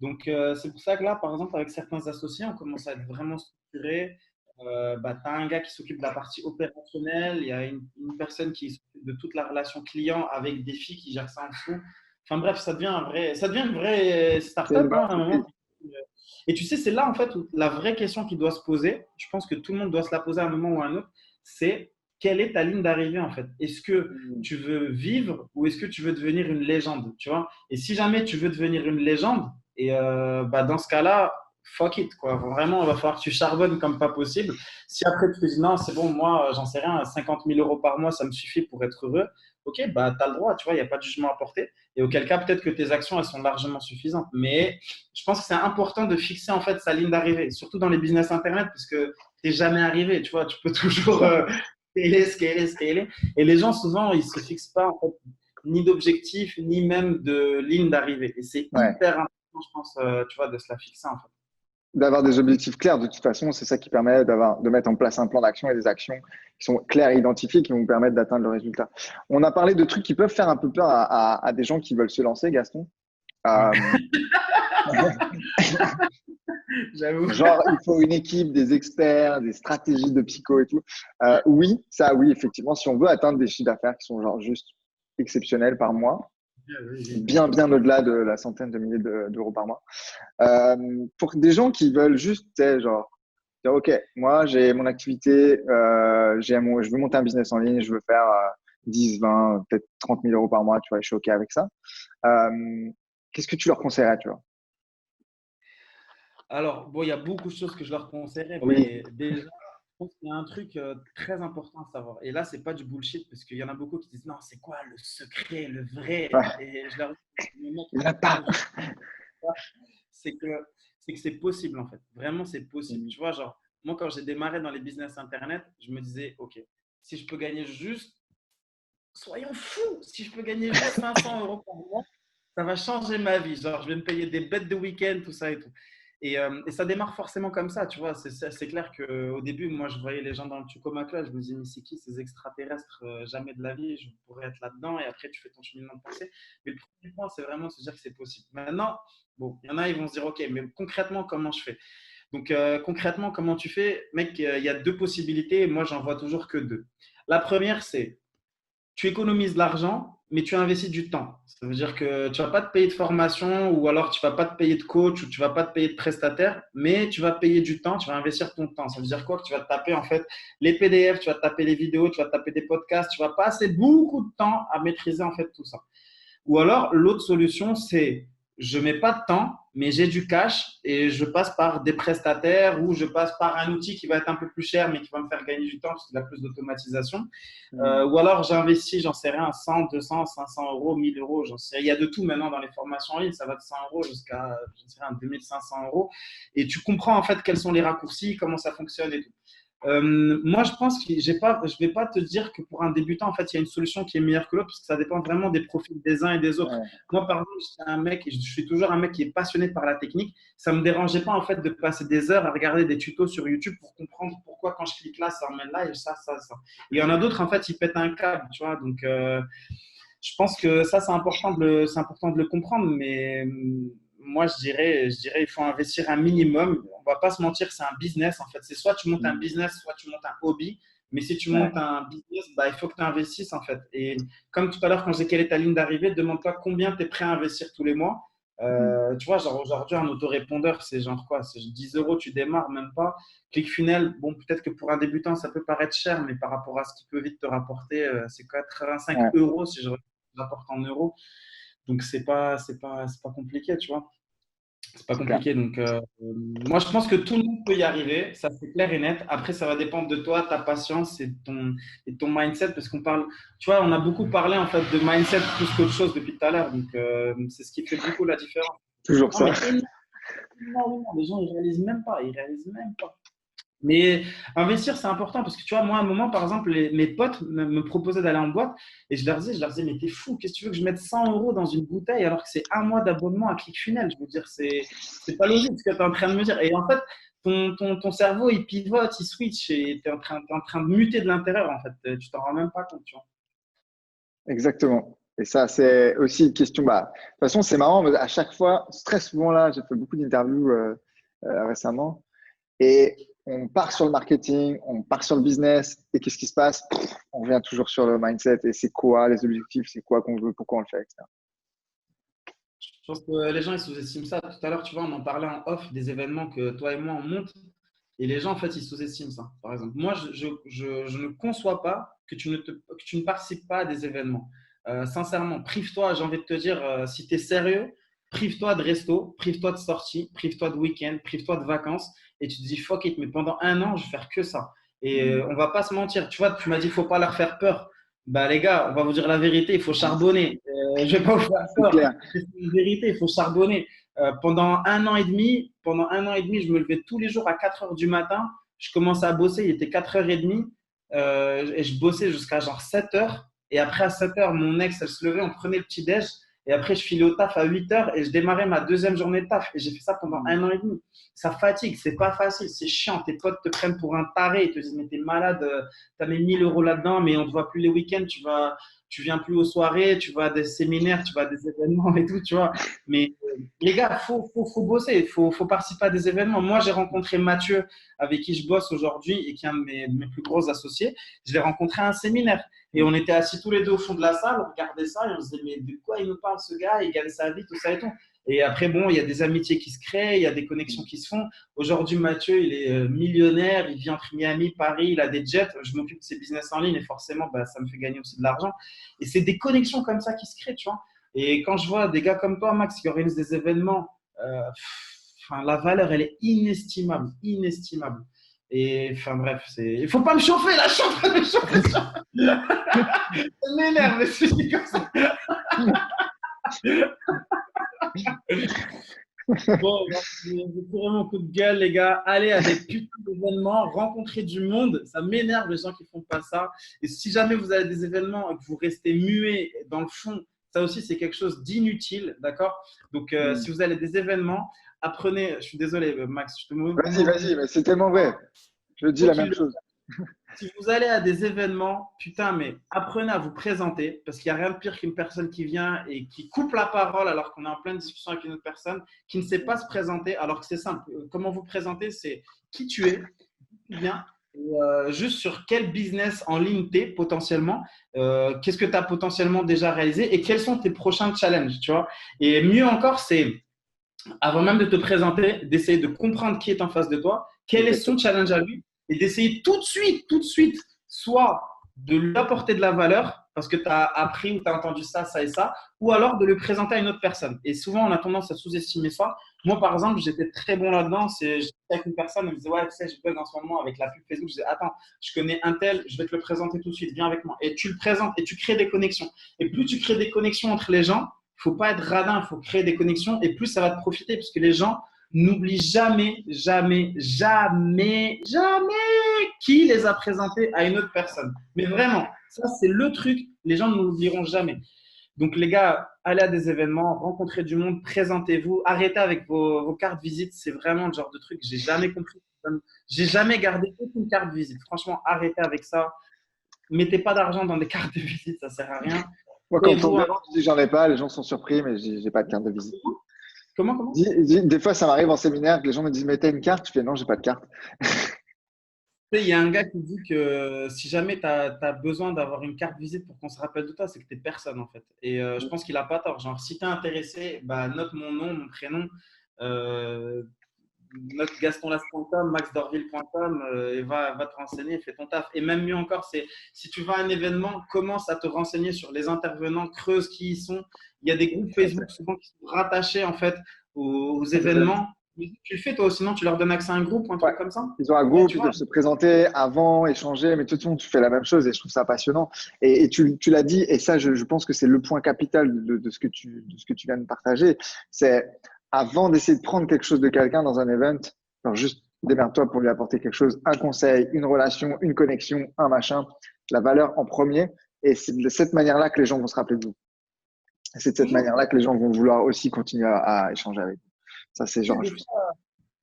Speaker 1: Donc, c'est pour ça que là, par exemple, avec certains associés, on commence à être vraiment structuré. Bah, tu as un gars qui s'occupe de la partie opérationnelle, il y a une personne qui s'occupe de toute la relation client avec des filles qui gèrent ça en dessous. Enfin bref, ça devient une vraie
Speaker 2: c'est une
Speaker 1: startup
Speaker 2: vraie
Speaker 1: hein, à un
Speaker 2: entreprise.
Speaker 1: moment. Et tu sais, c'est là en fait où la vraie question qui doit se poser, je pense que tout le monde doit se la poser à un moment ou à un autre, c'est quelle est ta ligne d'arrivée en fait? Est-ce que
Speaker 2: Mm.
Speaker 1: tu veux vivre ou est-ce que tu veux devenir une légende, tu vois? Et si jamais tu veux devenir une légende, et bah, dans ce cas-là, fuck it, quoi. Vraiment, il va falloir que tu charbonnes comme pas possible. Si après tu te dis non, c'est bon, moi, j'en sais rien, 50 000 € par mois, ça me suffit pour être heureux, ok, bah, tu as le droit, tu vois, il n'y a pas de jugement à porter. Et auquel cas, peut-être que tes actions, elles sont largement suffisantes. Mais je pense que c'est important de fixer en fait sa ligne d'arrivée, surtout dans les business internet, parce que tu n'es jamais arrivé, tu vois, tu peux toujours scaler. Et les gens, souvent, ils ne se fixent pas en fait, ni d'objectif, ni même de ligne d'arrivée. Et c'est
Speaker 2: Ouais.
Speaker 1: hyper important, je pense, tu vois, de se la fixer en fait.
Speaker 2: D'avoir des objectifs clairs, de toute façon, c'est ça qui permet de mettre en place un plan d'action et des actions qui sont claires et identifiées qui vont vous permettre d'atteindre le résultat. On a parlé de trucs qui peuvent faire un peu peur à des gens qui veulent se lancer, Gaston.
Speaker 1: Ouais.
Speaker 2: Euh,
Speaker 1: J'avoue.
Speaker 2: Genre, il faut une équipe, des experts, des stratégies de psycho et tout. Oui, ça, oui, effectivement, si on veut atteindre des chiffres d'affaires qui sont genre juste exceptionnels par mois,
Speaker 1: Oui, oui.
Speaker 2: bien, bien au-delà de la centaine de milliers d'euros par mois. Pour des gens qui veulent juste, tu sais, genre, dire, OK, moi, j'ai mon activité, je veux monter un business en ligne, je veux faire 10, 20, peut-être 30 000 € par mois, tu vois, je suis OK avec ça. Qu'est-ce que tu leur conseillerais, tu vois?
Speaker 1: Alors, bon, il y a beaucoup de choses que je leur conseillerais,
Speaker 2: Oui,
Speaker 1: mais déjà, je pense qu'il y a un truc très important à savoir. Et là, c'est pas du bullshit, parce qu'il y en a beaucoup qui disent non, c'est quoi le secret, le vrai?
Speaker 2: ouais,
Speaker 1: Et je leur dis, mais mec,
Speaker 2: il n'y en a pas.
Speaker 1: attends juste ça. C'est que c'est possible en fait. Vraiment, c'est possible. Tu vois, genre, moi, quand j'ai démarré dans les business internet, je me disais, OK, si je peux gagner juste, soyons fous, si je peux gagner juste 500 € par mois, ça va changer ma vie. Genre, je vais me payer des bêtes de week-end, tout ça et tout. Et ça démarre forcément comme ça, tu vois. C'est clair qu'au début, moi, je voyais les gens dans le Tucumacla, je me disais, mais c'est qui ces extraterrestres? Jamais de la vie, je pourrais être là-dedans. Et après, tu fais ton cheminement de pensée. Mais le premier point, c'est vraiment de se dire que c'est possible. Maintenant, bon, il y en a, ils vont se dire, OK, mais concrètement, comment je fais? Donc, concrètement, comment tu fais? Mec, il y a deux possibilités. Moi, j'en vois toujours que deux. La première, c'est tu économises de l'argent, mais tu investis du temps. Ça veut dire que tu ne vas pas te payer de formation ou alors tu ne vas pas te payer de coach ou tu ne vas pas te payer de prestataire, mais tu vas payer du temps, tu vas investir ton temps. Ça veut dire quoi? Que tu vas te taper en fait les PDF, tu vas te taper les vidéos, tu vas te taper des podcasts, tu vas passer beaucoup de temps à maîtriser en fait tout ça. Ou alors, l'autre solution, c'est je mets pas de temps, mais j'ai du cash et je passe par des prestataires ou je passe par un outil qui va être un peu plus cher, mais qui va me faire gagner du temps parce qu'il a plus d'automatisation. Ou alors j'investis, j'en sais rien, 100, 200, 500 €, 1000 €, j'en sais. Il y a de tout maintenant dans les formations en ligne, ça va de 100 € jusqu'à, j'en sais rien, 2500 €. Et tu comprends en fait quels sont les raccourcis, comment ça fonctionne et tout. Moi, je pense que je vais pas te dire que pour un débutant, en fait, il y a une solution qui est meilleure que l'autre, parce que ça dépend vraiment des profils des uns et des autres.
Speaker 2: Ouais.
Speaker 1: Moi, par exemple, j'étais un mec, et je suis toujours un mec qui est passionné par la technique. Ça me dérangeait pas, en fait, de passer des heures à regarder des tutos sur YouTube pour comprendre pourquoi, quand je clique là, ça emmène là et ça. Et il y en a d'autres, en fait, ils pètent un câble, tu vois. Donc, je pense que ça, c'est important de le comprendre, mais moi, je dirais, il faut investir un minimum. On va pas se mentir, c'est un business, en fait. C'est soit tu montes un business, soit tu montes un hobby. Mais si tu
Speaker 2: Ouais.
Speaker 1: montes un business, bah, il faut que tu investisses, en fait. Et comme tout à l'heure, quand j'ai quelle est ta ligne d'arrivée, demande-toi combien tu es prêt à investir tous les mois. Tu vois, genre aujourd'hui, un autorépondeur, c'est genre quoi? C'est 10 €, tu démarres, même pas. ClickFunnels, bon, peut-être que pour un débutant, ça peut paraître cher, mais par rapport à ce qu'il peut vite te rapporter, c'est 85
Speaker 2: Ouais.
Speaker 1: euros si je rapporte en euros. Donc, c'est pas compliqué, tu vois. C'est pas
Speaker 2: C'est clair.
Speaker 1: compliqué. Donc, moi, je pense que tout le monde peut y arriver. Ça, c'est clair et net. Après, ça va dépendre de toi, ta patience et ton mindset. Parce qu'on parle, tu vois, on a beaucoup parlé en fait de mindset plus qu'autre chose depuis tout à l'heure. Donc, c'est ce qui fait beaucoup la différence.
Speaker 2: Toujours
Speaker 1: Non,
Speaker 2: ça.
Speaker 1: mais énormément. Les gens, ils réalisent même pas. Ils réalisent même pas. Mais investir, c'est important parce que tu vois, moi, à un moment, par exemple, mes potes me proposaient d'aller en boîte et je leur disais, mais t'es fou, qu'est-ce que tu veux que je mette 100 euros dans une bouteille alors que c'est un mois d'abonnement à ClickFunnels? Je veux dire, c'est pas logique ce que tu es en train de me dire. Et en fait, ton cerveau, il pivote, il switch et t'es en train de muter de l'intérieur, en fait. Tu t'en rends même pas compte, tu vois.
Speaker 2: Exactement. Et ça, c'est aussi une question. Bah, de toute façon, c'est marrant, mais à chaque fois, très souvent là, j'ai fait beaucoup d'interviews récemment, et on part sur le marketing, on part sur le business, et qu'est-ce qui se passe? On revient toujours sur le mindset, et c'est quoi les objectifs, c'est quoi qu'on veut, pourquoi on le fait, etc.
Speaker 1: Je pense que les gens, ils sous-estiment ça. Tout à l'heure, tu vois, on en parlait en off des événements que toi et moi, on monte. Et les gens, en fait, ils sous-estiment ça, par exemple. Moi, je ne conçois pas que tu ne participes pas à des événements. Sincèrement, prive-toi, j'ai envie de te dire, si tu es sérieux, prive-toi de resto, prive-toi de sorties, prive-toi de week-end, prive-toi de vacances. Et tu te dis, fuck it, mais pendant un an, je vais faire que ça. Et on va pas se mentir. Tu vois, tu m'as dit, il faut pas leur faire peur. Bah, les gars, on va vous dire la vérité, il faut charbonner. Je vais pas vous faire
Speaker 2: C'est
Speaker 1: peur.
Speaker 2: clair.
Speaker 1: C'est une vérité, il faut charbonner. Pendant un an et demi, je me levais tous les jours à 4 heures du matin. Je commençais à bosser, il était 4h30 et je bossais jusqu'à genre 7 heures. Et après, à 7 heures, mon ex, elle se levait, on prenait le petit-déj. Et après, je filais au taf à 8 heures et je démarrais ma deuxième journée de taf. Et j'ai fait ça pendant un an et demi. Ça fatigue, c'est pas facile, c'est chiant. Tes potes te prennent pour un taré, ils te disent, mais t'es malade, t'as mis 1000 € là-dedans, mais on te voit plus les week-ends, tu viens plus aux soirées, tu vas à des séminaires, tu vas à des événements et tout, tu vois. Mais les gars, faut bosser, faut participer à des événements. Moi, j'ai rencontré Mathieu, avec qui je bosse aujourd'hui et qui est un de mes plus gros associés. Je l'ai rencontré à un séminaire et on était assis tous les deux au fond de la salle, on regardait ça et on se disait, mais de quoi il nous parle ce gars? Il gagne sa vie, tout ça et tout. Et après, bon, il y a des amitiés qui se créent, il y a des connexions qui se font. Aujourd'hui, Mathieu, il est millionnaire, il vit entre Miami, Paris, il a des jets. Je m'occupe de ses business en ligne et forcément, bah, ça me fait gagner aussi de l'argent. Et c'est des connexions comme ça qui se créent, tu vois. Et quand je vois des gars comme toi, Max, qui organisent des événements, enfin, la valeur, elle est inestimable, inestimable. Et enfin bref, il faut pas me chauffer là, je suis en train de me chauffer. Ça m'énerve, mais c'est comme ça. Bon, j'ai tiré mon coup de gueule, les gars. Allez à des putains d'événements, rencontrer du monde. Ça m'énerve les gens qui font pas ça. Et si jamais vous avez des événements et que vous restez muet dans le fond, ça aussi c'est quelque chose d'inutile, d'accord? Donc si vous allez à des événements, apprenez. Je suis désolé, Max, je te
Speaker 2: Vas-y, vas-y, mais c'est tellement vrai. Je dis
Speaker 1: faut
Speaker 2: la
Speaker 1: qu'il
Speaker 2: même
Speaker 1: le
Speaker 2: chose.
Speaker 1: si vous allez à des événements, putain, mais apprenez à vous présenter parce qu'il n'y a rien de pire qu'une personne qui vient et qui coupe la parole alors qu'on est en pleine discussion avec une autre personne qui ne sait pas se présenter alors que c'est simple. Comment vous présenter, c'est qui tu es, d'où tu viens, et, juste sur quel business en ligne tu es potentiellement, qu'est-ce que tu as potentiellement déjà réalisé et quels sont tes prochains challenges, tu vois. Et mieux encore, c'est avant même de te présenter, d'essayer de comprendre qui est en face de toi, quel est son
Speaker 2: Exactement.
Speaker 1: challenge à lui, et d'essayer tout de suite, soit de lui apporter de la valeur, parce que tu as appris ou tu as entendu ça, ça et ça, ou alors de le présenter à une autre personne. Et souvent, on a tendance à sous-estimer ça. Moi, par exemple, j'étais très bon là-dedans. J'étais avec une personne, elle me disait, ouais, tu sais, je bug en ce moment avec la pub Facebook. Je disais, attends, je connais un tel, je vais te le présenter tout de suite, viens avec moi. Et tu le présentes et tu crées des connexions. Et plus tu crées des connexions entre les gens, il ne faut pas être radin, il faut créer des connexions et plus ça va te profiter parce que les gens n'oublient jamais, jamais, jamais, jamais qui les a présentés à une autre personne. Mais vraiment, ça c'est le truc, les gens ne l'oublieront jamais. Donc les gars, allez à des événements, rencontrez du monde, présentez-vous, arrêtez avec vos cartes visite, c'est vraiment le genre de truc que j'ai jamais compris. J'ai jamais gardé aucune carte visite. Franchement, arrêtez avec ça. Mettez pas d'argent dans des cartes de visite, ça sert à rien.
Speaker 2: Moi, quand on me
Speaker 1: Créez-vous un...
Speaker 2: demande, je dis j'en ai pas, les gens sont surpris, mais j'ai pas de carte de visite.
Speaker 1: Comment?
Speaker 2: Des fois, ça m'arrive en séminaire que les gens me disent, mais t'as une carte? Je fais non, j'ai pas de carte.
Speaker 1: Tu sais, il y a un gars qui dit que si jamais tu as besoin d'avoir une carte visite pour qu'on se rappelle de toi, c'est que tu es personne en fait. Et je pense qu'il a pas tort. Genre, si tu es intéressé, bah, note mon nom, mon prénom, euh, note gastonlas.com, maxdorville.com et va te renseigner, fais ton taf. Et même mieux encore, c'est si tu vas à un événement, commence à te renseigner sur les intervenants, creuse qui y sont. Il y a des groupes
Speaker 2: Tout à fait.
Speaker 1: Facebook souvent qui sont rattachés en fait aux événements. Tu le fais toi, sinon tu leur donnes accès à un groupe ou un
Speaker 2: Ouais.
Speaker 1: truc comme ça?
Speaker 2: Ils ont un
Speaker 1: Ouais,
Speaker 2: groupe,
Speaker 1: tu
Speaker 2: ils
Speaker 1: vois.
Speaker 2: doivent se présenter avant, échanger, mais de toute façon, tu fais la même chose et je trouve ça passionnant. Et tu l'as dit, et ça, je pense que c'est le point capital de ce que de ce que tu viens de partager. C'est avant d'essayer de prendre quelque chose de quelqu'un dans un event, genre juste démerde-toi pour lui apporter quelque chose, un conseil, une relation, une connexion, un machin, la valeur en premier. Et c'est de cette manière-là que les gens vont se rappeler de vous. Et c'est de cette
Speaker 1: Toujours.
Speaker 2: manière-là que les gens vont vouloir aussi continuer à échanger avec vous. Ça, c'est
Speaker 1: Tu sais,
Speaker 2: genre, je trouve ça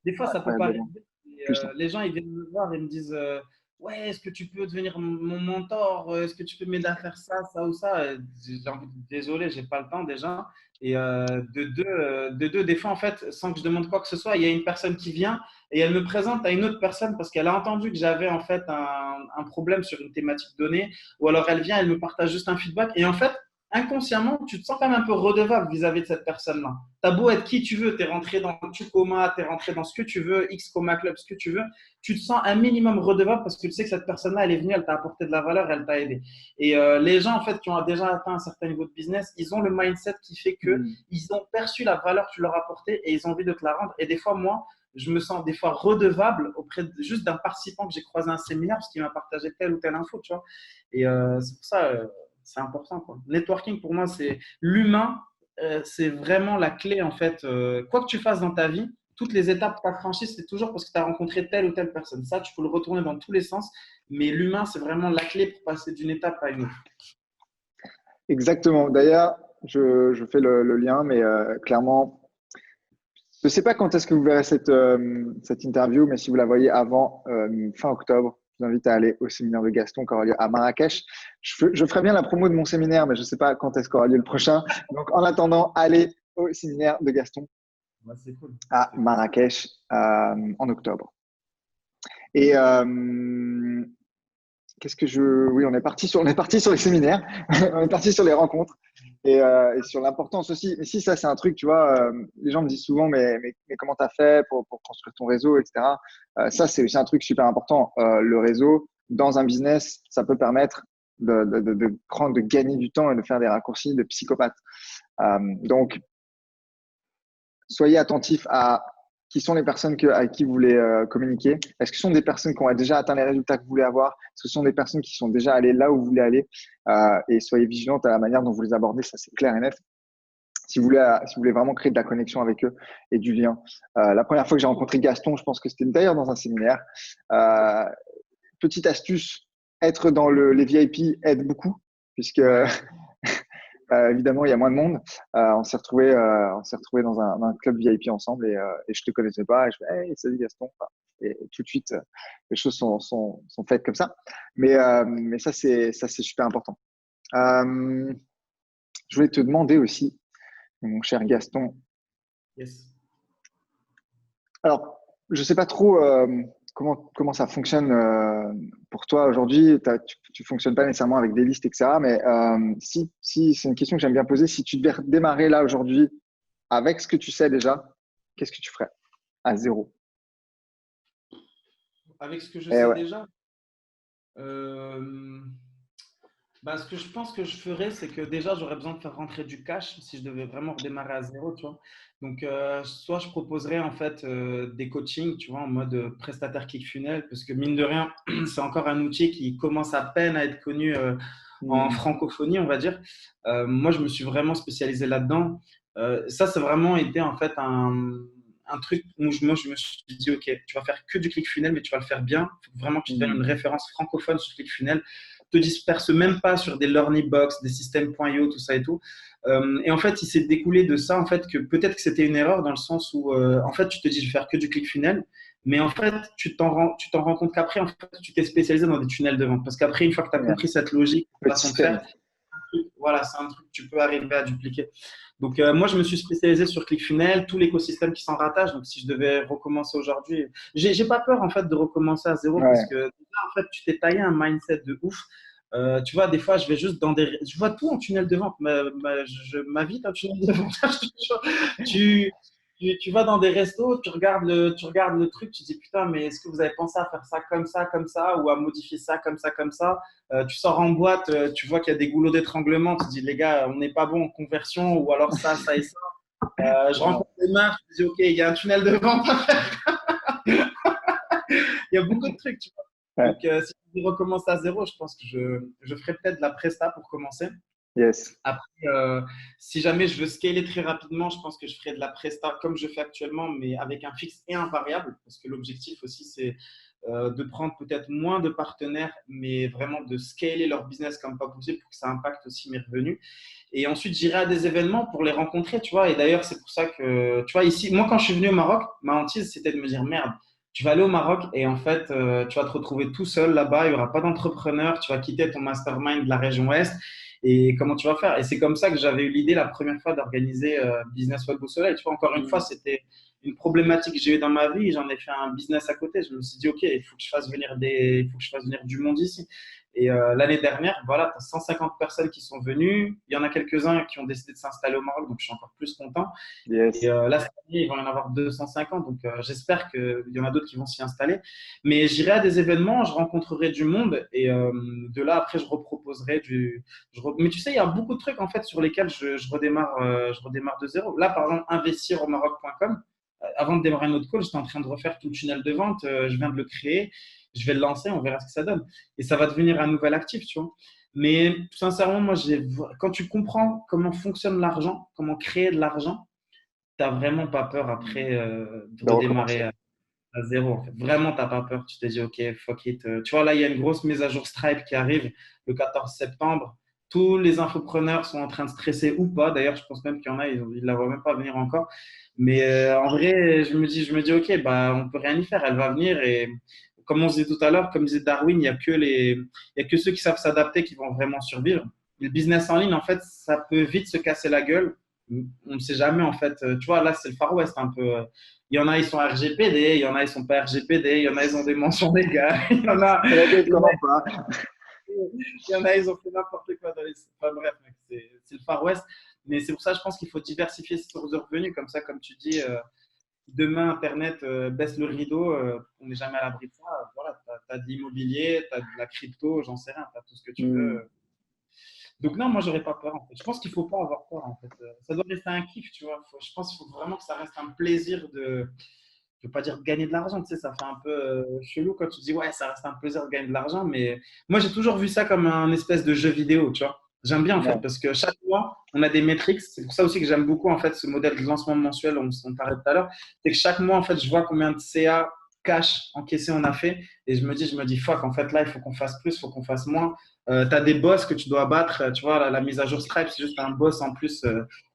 Speaker 1: des fois, ça peut pas
Speaker 2: incroyablement
Speaker 1: arriver. Et,
Speaker 2: puissant.
Speaker 1: les gens, ils viennent me voir et me disent ouais, est-ce que tu peux devenir mon mentor? Est-ce que tu peux m'aider à faire ça, ça ou ça? J'ai envie de dire, désolé, j'ai pas le temps déjà. Et de deux, des fois, en fait, sans que je demande quoi que ce soit, il y a une personne qui vient et elle me présente à une autre personne parce qu'elle a entendu que j'avais en fait un problème sur une thématique donnée. Ou alors elle vient, elle me partage juste un feedback. Et en fait, inconsciemment, tu te sens quand même un peu redevable vis-à-vis de cette personne-là. T'as beau être qui tu veux, tu es rentré dans le Tucoma, tu es rentré dans ce que tu veux, X Coma Club, ce que tu veux, tu te sens un minimum redevable parce que tu sais que cette personne-là, elle est venue, elle t'a apporté de la valeur, elle t'a aidé. Et les gens, en fait, qui ont déjà atteint un certain niveau de business, ils ont le mindset qui fait
Speaker 2: Mm.
Speaker 1: qu'ils ont perçu la valeur que tu leur as apportée et ils ont envie de te la rendre. Et des fois, moi, je me sens des fois redevable auprès juste d'un participant que j'ai croisé à un séminaire parce qu'il m'a partagé telle ou telle info, tu vois. Et c'est pour ça, c'est important, quoi. Networking, pour moi, c'est l'humain, c'est vraiment la clé en fait. Quoi que tu fasses dans ta vie, toutes les étapes que tu as franchies, c'est toujours parce que tu as rencontré telle ou telle personne. Ça, tu peux le retourner dans tous les sens, mais l'humain, c'est vraiment la clé pour passer d'une étape à une autre.
Speaker 2: Exactement. D'ailleurs, je fais le lien, mais clairement, je ne sais pas quand est-ce que vous verrez cette interview, mais si vous la voyez avant fin octobre, je vous invite à aller au séminaire de Gaston qui aura lieu à Marrakech. Je ferai bien la promo de mon séminaire, mais je ne sais pas quand est-ce qu'aura lieu le prochain. Donc, en attendant, allez au séminaire de Gaston
Speaker 1: Ouais, c'est cool.
Speaker 2: à
Speaker 1: C'est cool.
Speaker 2: Marrakech en octobre. Et qu'est-ce que je… Oui, on est parti sur les séminaires, on est parti sur les rencontres et sur l'importance aussi. Mais si, ça, c'est un truc, tu vois, les gens me disent souvent, mais comment tu as fait pour construire ton réseau, etc. Ça, c'est aussi un truc super important. Le réseau, dans un business, ça peut permettre de prendre, de gagner du temps et de faire des raccourcis de psychopathe. Donc, soyez attentifs à qui sont les personnes avec qui vous voulez communiquer. Est-ce que ce sont des personnes qui ont déjà atteint les résultats que vous voulez avoir? Est-ce que ce sont des personnes qui sont déjà allées là où vous voulez aller? Et soyez vigilantes à la manière dont vous les abordez, ça c'est clair et net. Si vous voulez vraiment créer de la connexion avec eux et du lien. La première fois que j'ai rencontré Gaston, je pense que c'était d'ailleurs dans un séminaire. Euh, Petite astuce, être dans les VIP aide beaucoup, puisque
Speaker 1: Ouais.
Speaker 2: évidemment, il y a moins de monde. On s'est retrouvé dans un club VIP ensemble et je te connaissais pas. Et je fais, hey, salut Gaston. Enfin, et tout de suite, les choses sont faites comme ça. Mais ça, c'est super important. Euh, je voulais te demander aussi, mon cher Gaston.
Speaker 1: Yes.
Speaker 2: Alors, je sais pas trop comment ça fonctionne pour toi aujourd'hui. Tu fonctionnes pas nécessairement avec des listes, etc. Mais si c'est une question que j'aime bien poser, si tu devais démarrer là aujourd'hui avec ce que tu sais déjà, qu'est-ce que tu ferais à zéro?
Speaker 1: Avec ce que je
Speaker 2: Eh
Speaker 1: sais
Speaker 2: ouais.
Speaker 1: déjà, euh, bah, ce que je pense que je ferais, c'est que déjà, j'aurais besoin de faire rentrer du cash si je devais vraiment redémarrer à zéro, tu vois. Donc, soit je proposerais en fait des coachings, tu vois, en mode prestataire ClickFunnels, parce que mine de rien, c'est encore un outil qui commence à peine à être connu en
Speaker 2: Hmm.
Speaker 1: francophonie, on va dire. Moi, je me suis vraiment spécialisé là-dedans. Ça, c'est vraiment été en fait un truc où moi, je me suis dit, OK, tu vas faire que du ClickFunnels, mais tu vas le faire bien. Il faut vraiment que tu deviennes
Speaker 2: Hmm.
Speaker 1: une référence francophone sur ClickFunnels. Te disperse même pas sur des learning box, des systèmes.io, tout ça et tout. Et en fait, il s'est découlé de ça, en fait, que peut-être que c'était une erreur dans le sens où, en fait, tu te dis, je vais faire que du ClickFunnels, mais en fait, tu t'en rends compte qu'après, en fait, tu t'es spécialisé dans des tunnels de vente. Parce qu'après, une fois que tu as
Speaker 2: Génial.
Speaker 1: compris cette logique,
Speaker 2: Le
Speaker 1: façon de faire,
Speaker 2: système.
Speaker 1: voilà, c'est un truc que tu peux arriver à dupliquer. Donc, moi, je me suis spécialisé sur ClickFunnels, tout l'écosystème qui s'en rattache. Donc, si je devais recommencer aujourd'hui, j'ai pas peur, en fait, de recommencer à zéro parce
Speaker 2: Ouais.
Speaker 1: que, déjà, en fait, tu t'es taillé un mindset de ouf. Tu vois, des fois, je vais juste dans des. Je vois tout en tunnel de vente. Ma vie est un tunnel de vente. tu, tu vas dans des restos, tu regardes le truc, tu te dis putain, mais est-ce que vous avez pensé à faire ça, comme ça, ou à modifier ça, comme ça? Tu sors en boîte, tu vois qu'il y a des goulots d'étranglement, tu te dis les gars, on n'est pas bon en conversion, ou alors ça et ça. Je rencontre des marques, je me dis, OK, il y a un tunnel de vente à faire. Il y a beaucoup de trucs, tu vois.
Speaker 2: Ouais.
Speaker 1: Donc, si je recommence à zéro, je pense que je ferai peut-être de la presta pour commencer.
Speaker 2: Yes.
Speaker 1: Après, si jamais je veux scaler très rapidement, je pense que je ferai de la presta comme je fais actuellement, mais avec un fixe et un variable, parce que l'objectif aussi, c'est de prendre peut-être moins de partenaires, mais vraiment de scaler leur business comme pas possible pour que ça impacte aussi mes revenus. Et ensuite, j'irai à des événements pour les rencontrer, tu vois. Et d'ailleurs, c'est pour ça que, tu vois, ici, moi, quand je suis venu au Maroc, ma hantise, c'était de me dire, merde, tu vas aller au Maroc et en fait, tu vas te retrouver tout seul là-bas, il n'y aura pas d'entrepreneur, tu vas quitter ton mastermind de la région Ouest et comment tu vas faire? Et c'est comme ça que j'avais eu l'idée la première fois d'organiser Business Web au Soleil. Tu vois, encore une fois,
Speaker 2: Mm.
Speaker 1: c'était une problématique que j'ai eue dans ma vie. J'en ai fait un business à côté. Je me suis dit, OK, il faut que je fasse venir il faut que je fasse venir du monde ici. Et l'année dernière, voilà, tu as 150 personnes qui sont venues. Il y en a quelques-uns qui ont décidé de s'installer au Maroc, donc je suis encore plus content. Et
Speaker 2: Yes.
Speaker 1: là, cette année, il va y en avoir 250. Donc, j'espère qu'il y en a d'autres qui vont s'y installer. Mais j'irai à des événements, je rencontrerai du monde. Et de là, après, je reproposerai Mais tu sais, il y a beaucoup de trucs en fait sur lesquels je redémarre de zéro. Là, par exemple, investir au Maroc.com. Avant de démarrer notre call, j'étais en train de refaire tout le tunnel de vente. Je viens de le créer. Je vais le lancer. On verra ce que ça donne. Et ça va devenir un nouvel actif, tu vois. Mais sincèrement, moi, quand tu comprends comment fonctionne l'argent, comment créer de l'argent, tu n'as vraiment pas peur après de
Speaker 2: De recommencer.
Speaker 1: redémarrer à zéro. En fait. Vraiment, tu n'as pas peur. Tu te dis, OK, fuck it. Tu vois, là, il y a une grosse mise à jour Stripe qui arrive le 14 septembre. Tous les infopreneurs sont en train de stresser ou pas. D'ailleurs, je pense même qu'il y en a, ils ne la voient même pas venir encore. Mais en vrai, je me dis, OK, bah, on peut rien y faire. Elle va venir et comme on se disait tout à l'heure, comme disait Darwin, il y a que ceux qui savent s'adapter qui vont vraiment survivre. Le business en ligne, en fait, ça peut vite se casser la gueule. On ne sait jamais, en fait. Tu vois, là, c'est le Far West un peu. Il y en a, ils sont RGPD, il y en a, ils sont pas RGPD, il y en a, ils ont des mentions légales, il y en a,
Speaker 2: Il y en a d'autres
Speaker 1: il y en a,
Speaker 2: comment pas.
Speaker 1: il y en a, ils ont fait n'importe quoi dans les. Enfin bref, mec, c'est le Far West. Mais c'est pour ça, je pense qu'il faut diversifier ses sources de revenus. Comme ça, comme tu dis, demain, Internet baisse le rideau, on n'est jamais à l'abri de ça. Voilà, tu as de l'immobilier, tu as de la crypto, j'en sais rien, tu as tout ce que tu
Speaker 2: Mm.
Speaker 1: veux. Donc non, moi, j'aurais pas peur en fait. Je pense qu'il faut pas avoir peur en fait. Ça doit rester un kiff, tu vois. Je pense qu'il faut vraiment que ça reste un plaisir je veux pas dire de gagner de l'argent, tu sais, ça fait un peu chelou quand tu dis ouais, ça reste un plaisir de gagner de l'argent, mais moi j'ai toujours vu ça comme un espèce de jeu vidéo, tu vois. J'aime bien en fait
Speaker 2: Ouais.
Speaker 1: parce que chaque mois on a des métriques. C'est pour ça aussi que j'aime beaucoup en fait ce modèle de lancement mensuel, on parlait tout à l'heure. C'est que chaque mois en fait je vois combien de CA cash encaissé on a fait et je me dis fuck, en fait là il faut qu'on fasse plus, il faut qu'on fasse moins. Tu as des boss que tu dois battre, tu vois, la mise à jour Stripe c'est juste un boss en plus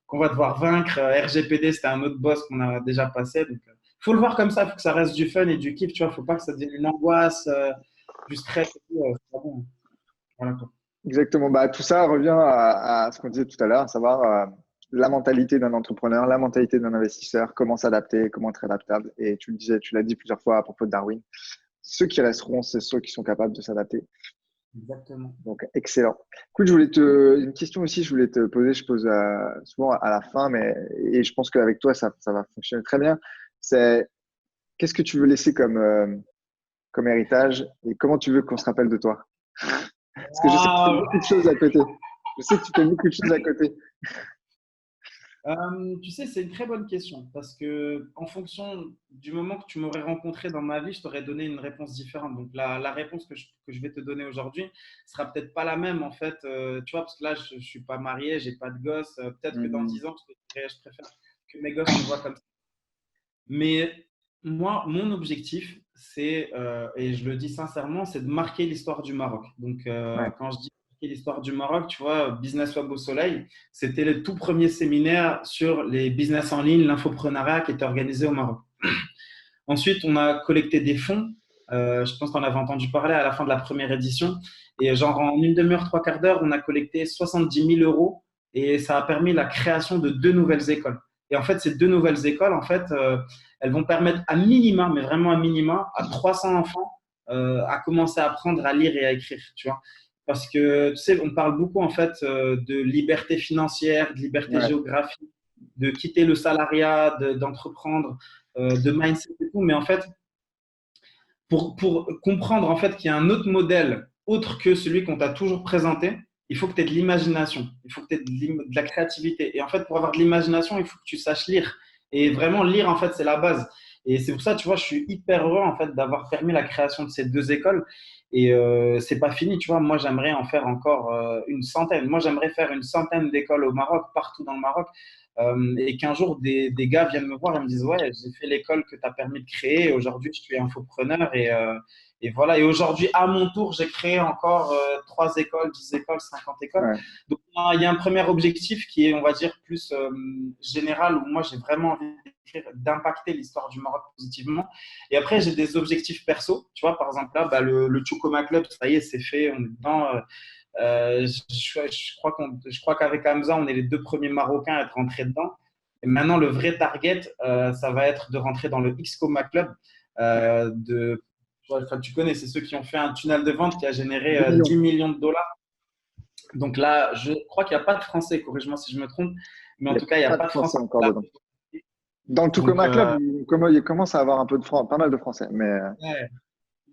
Speaker 1: qu'on va devoir vaincre. RGPD c'était un autre boss qu'on a déjà passé. Donc, faut le voir comme ça, il faut que ça reste du fun et du kiff, tu vois, faut pas que ça devienne une angoisse, du stress et tout, c'est pas bon. Voilà, quoi.
Speaker 2: Exactement. Bah, tout ça revient à ce qu'on disait tout à l'heure, à savoir la mentalité d'un entrepreneur, la mentalité d'un investisseur, comment s'adapter, comment être adaptable. Et tu le disais, tu l'as dit plusieurs fois à propos de Darwin. Ceux qui resteront, c'est ceux qui sont capables de s'adapter.
Speaker 1: Exactement.
Speaker 2: Donc, excellent. Écoute, une question aussi, je voulais te poser, je pose souvent à la fin, et je pense qu'avec toi, ça va fonctionner très bien. C'est qu'est-ce que tu veux laisser comme héritage et comment tu veux qu'on se rappelle de toi? Parce que je sais que tu fais
Speaker 1: Waouh.
Speaker 2: beaucoup de choses à côté. Je sais que tu fais beaucoup de choses à côté.
Speaker 1: Tu sais, c'est une très bonne question parce que en fonction du moment que tu m'aurais rencontré dans ma vie, je t'aurais donné une réponse différente. Donc la réponse que je vais te donner aujourd'hui sera peut-être pas la même en fait, tu vois, parce que là je suis pas marié, j'ai pas de gosse. Peut-être que dans
Speaker 2: Mhm.
Speaker 1: 10 ans, je préfère que mes gosses me voient comme ça. Mais moi, mon objectif, et je le dis sincèrement, c'est de marquer l'histoire du Maroc. Donc,
Speaker 2: Ouais.
Speaker 1: quand je dis marquer l'histoire du Maroc, tu vois, Business Web au Soleil, c'était le tout premier séminaire sur les business en ligne, l'infoprenariat qui était organisé au Maroc. Ensuite, on a collecté des fonds. Je pense que tu en avais entendu parler à la fin de la première édition. Et genre, en une demi-heure, trois quarts d'heure, on a collecté 70 000 € et ça a permis la création de deux nouvelles écoles. Et en fait, ces deux nouvelles écoles, en fait, elles vont permettre à minima, mais vraiment à minima, à 300 enfants à commencer à apprendre à lire et à écrire, tu vois. Parce que, tu sais, on parle beaucoup, en fait, de liberté financière, de liberté
Speaker 2: Ouais.
Speaker 1: géographique, de quitter le salariat, d'entreprendre, de mindset et tout. Mais en fait, pour comprendre en fait qu'il y a un autre modèle autre que celui qu'on t'a toujours présenté, il faut que tu aies de l'imagination, il faut que tu aies de la créativité. Et en fait, pour avoir de l'imagination, il faut que tu saches lire. Et vraiment, lire, en fait, c'est la base. Et c'est pour ça, tu vois, je suis hyper heureux, en fait, d'avoir permis la création de ces deux écoles. Et c'est pas fini, tu vois. Moi, j'aimerais en faire encore une centaine. Moi, j'aimerais faire une centaine d'écoles au Maroc, partout dans le Maroc. Et qu'un jour, des gars viennent me voir et me disent, ouais, j'ai fait l'école que tu as permis de créer. Aujourd'hui, je suis infopreneur et voilà. Et aujourd'hui, à mon tour, j'ai créé encore 3 écoles, 10 écoles, 50 écoles.
Speaker 2: Ouais.
Speaker 1: Donc, il y a un premier objectif qui est, on va dire, plus général, où moi, j'ai vraiment envie d'impacter l'histoire du Maroc positivement. Et après, j'ai des objectifs perso. Tu vois, par exemple, là, bah, le Chukoma Club, ça y est, c'est fait, on est dedans. Je crois qu'avec Hamza, on est les 2 premiers Marocains à être rentrés dedans. Et maintenant, le vrai target, ça va être de rentrer dans le Xcoma Club. Enfin, tu connais, c'est ceux qui ont fait un tunnel de vente qui a généré
Speaker 2: 2
Speaker 1: 10
Speaker 2: millions.
Speaker 1: millions de dollars. Donc là, je crois qu'il n'y a pas de Français, corrige-moi si je me trompe, mais
Speaker 2: Il
Speaker 1: en
Speaker 2: n'y a
Speaker 1: tout cas, il n'y a
Speaker 2: pas de
Speaker 1: pas de
Speaker 2: Français
Speaker 1: Français.
Speaker 2: encore dedans. Dans le
Speaker 1: Donc,
Speaker 2: Tucumã Club, il commence à avoir un peu de pas mal de Français. Mais
Speaker 1: ouais,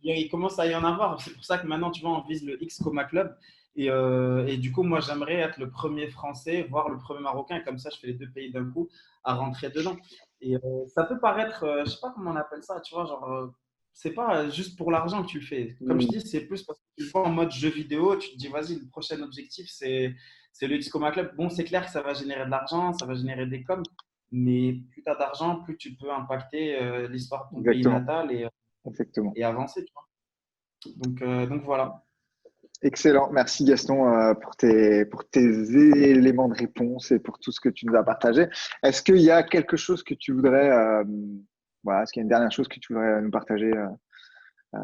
Speaker 1: il commence à y en avoir. C'est pour ça que maintenant, tu vois, on vise le X-Coma Club. Et du coup, moi, j'aimerais être le premier Français, voire le premier Marocain. Et comme ça, je fais les 2 pays d'un coup à rentrer dedans. Et ça peut paraître, je sais pas comment on appelle ça, tu vois, genre, c'est pas juste pour l'argent que tu le fais. Comme je
Speaker 2: hmm,
Speaker 1: dis, c'est plus parce que tu le vois en mode jeu vidéo. Tu te dis, vas-y, le prochain objectif, c'est le X-Coma Club. Bon, c'est clair que ça va générer de l'argent, ça va générer des coms. Mais plus tu as d'argent, plus tu peux impacter l'histoire de ton pays
Speaker 2: exactement.
Speaker 1: natal
Speaker 2: Exactement.
Speaker 1: et avancer, tu vois. Donc voilà.
Speaker 2: Excellent. Merci Gaston pour tes éléments de réponse et pour tout ce que tu nous as partagé. Est-ce qu'il y a quelque chose que tu voudrais, voilà, est-ce qu'il y a une dernière chose que tu voudrais nous partager euh,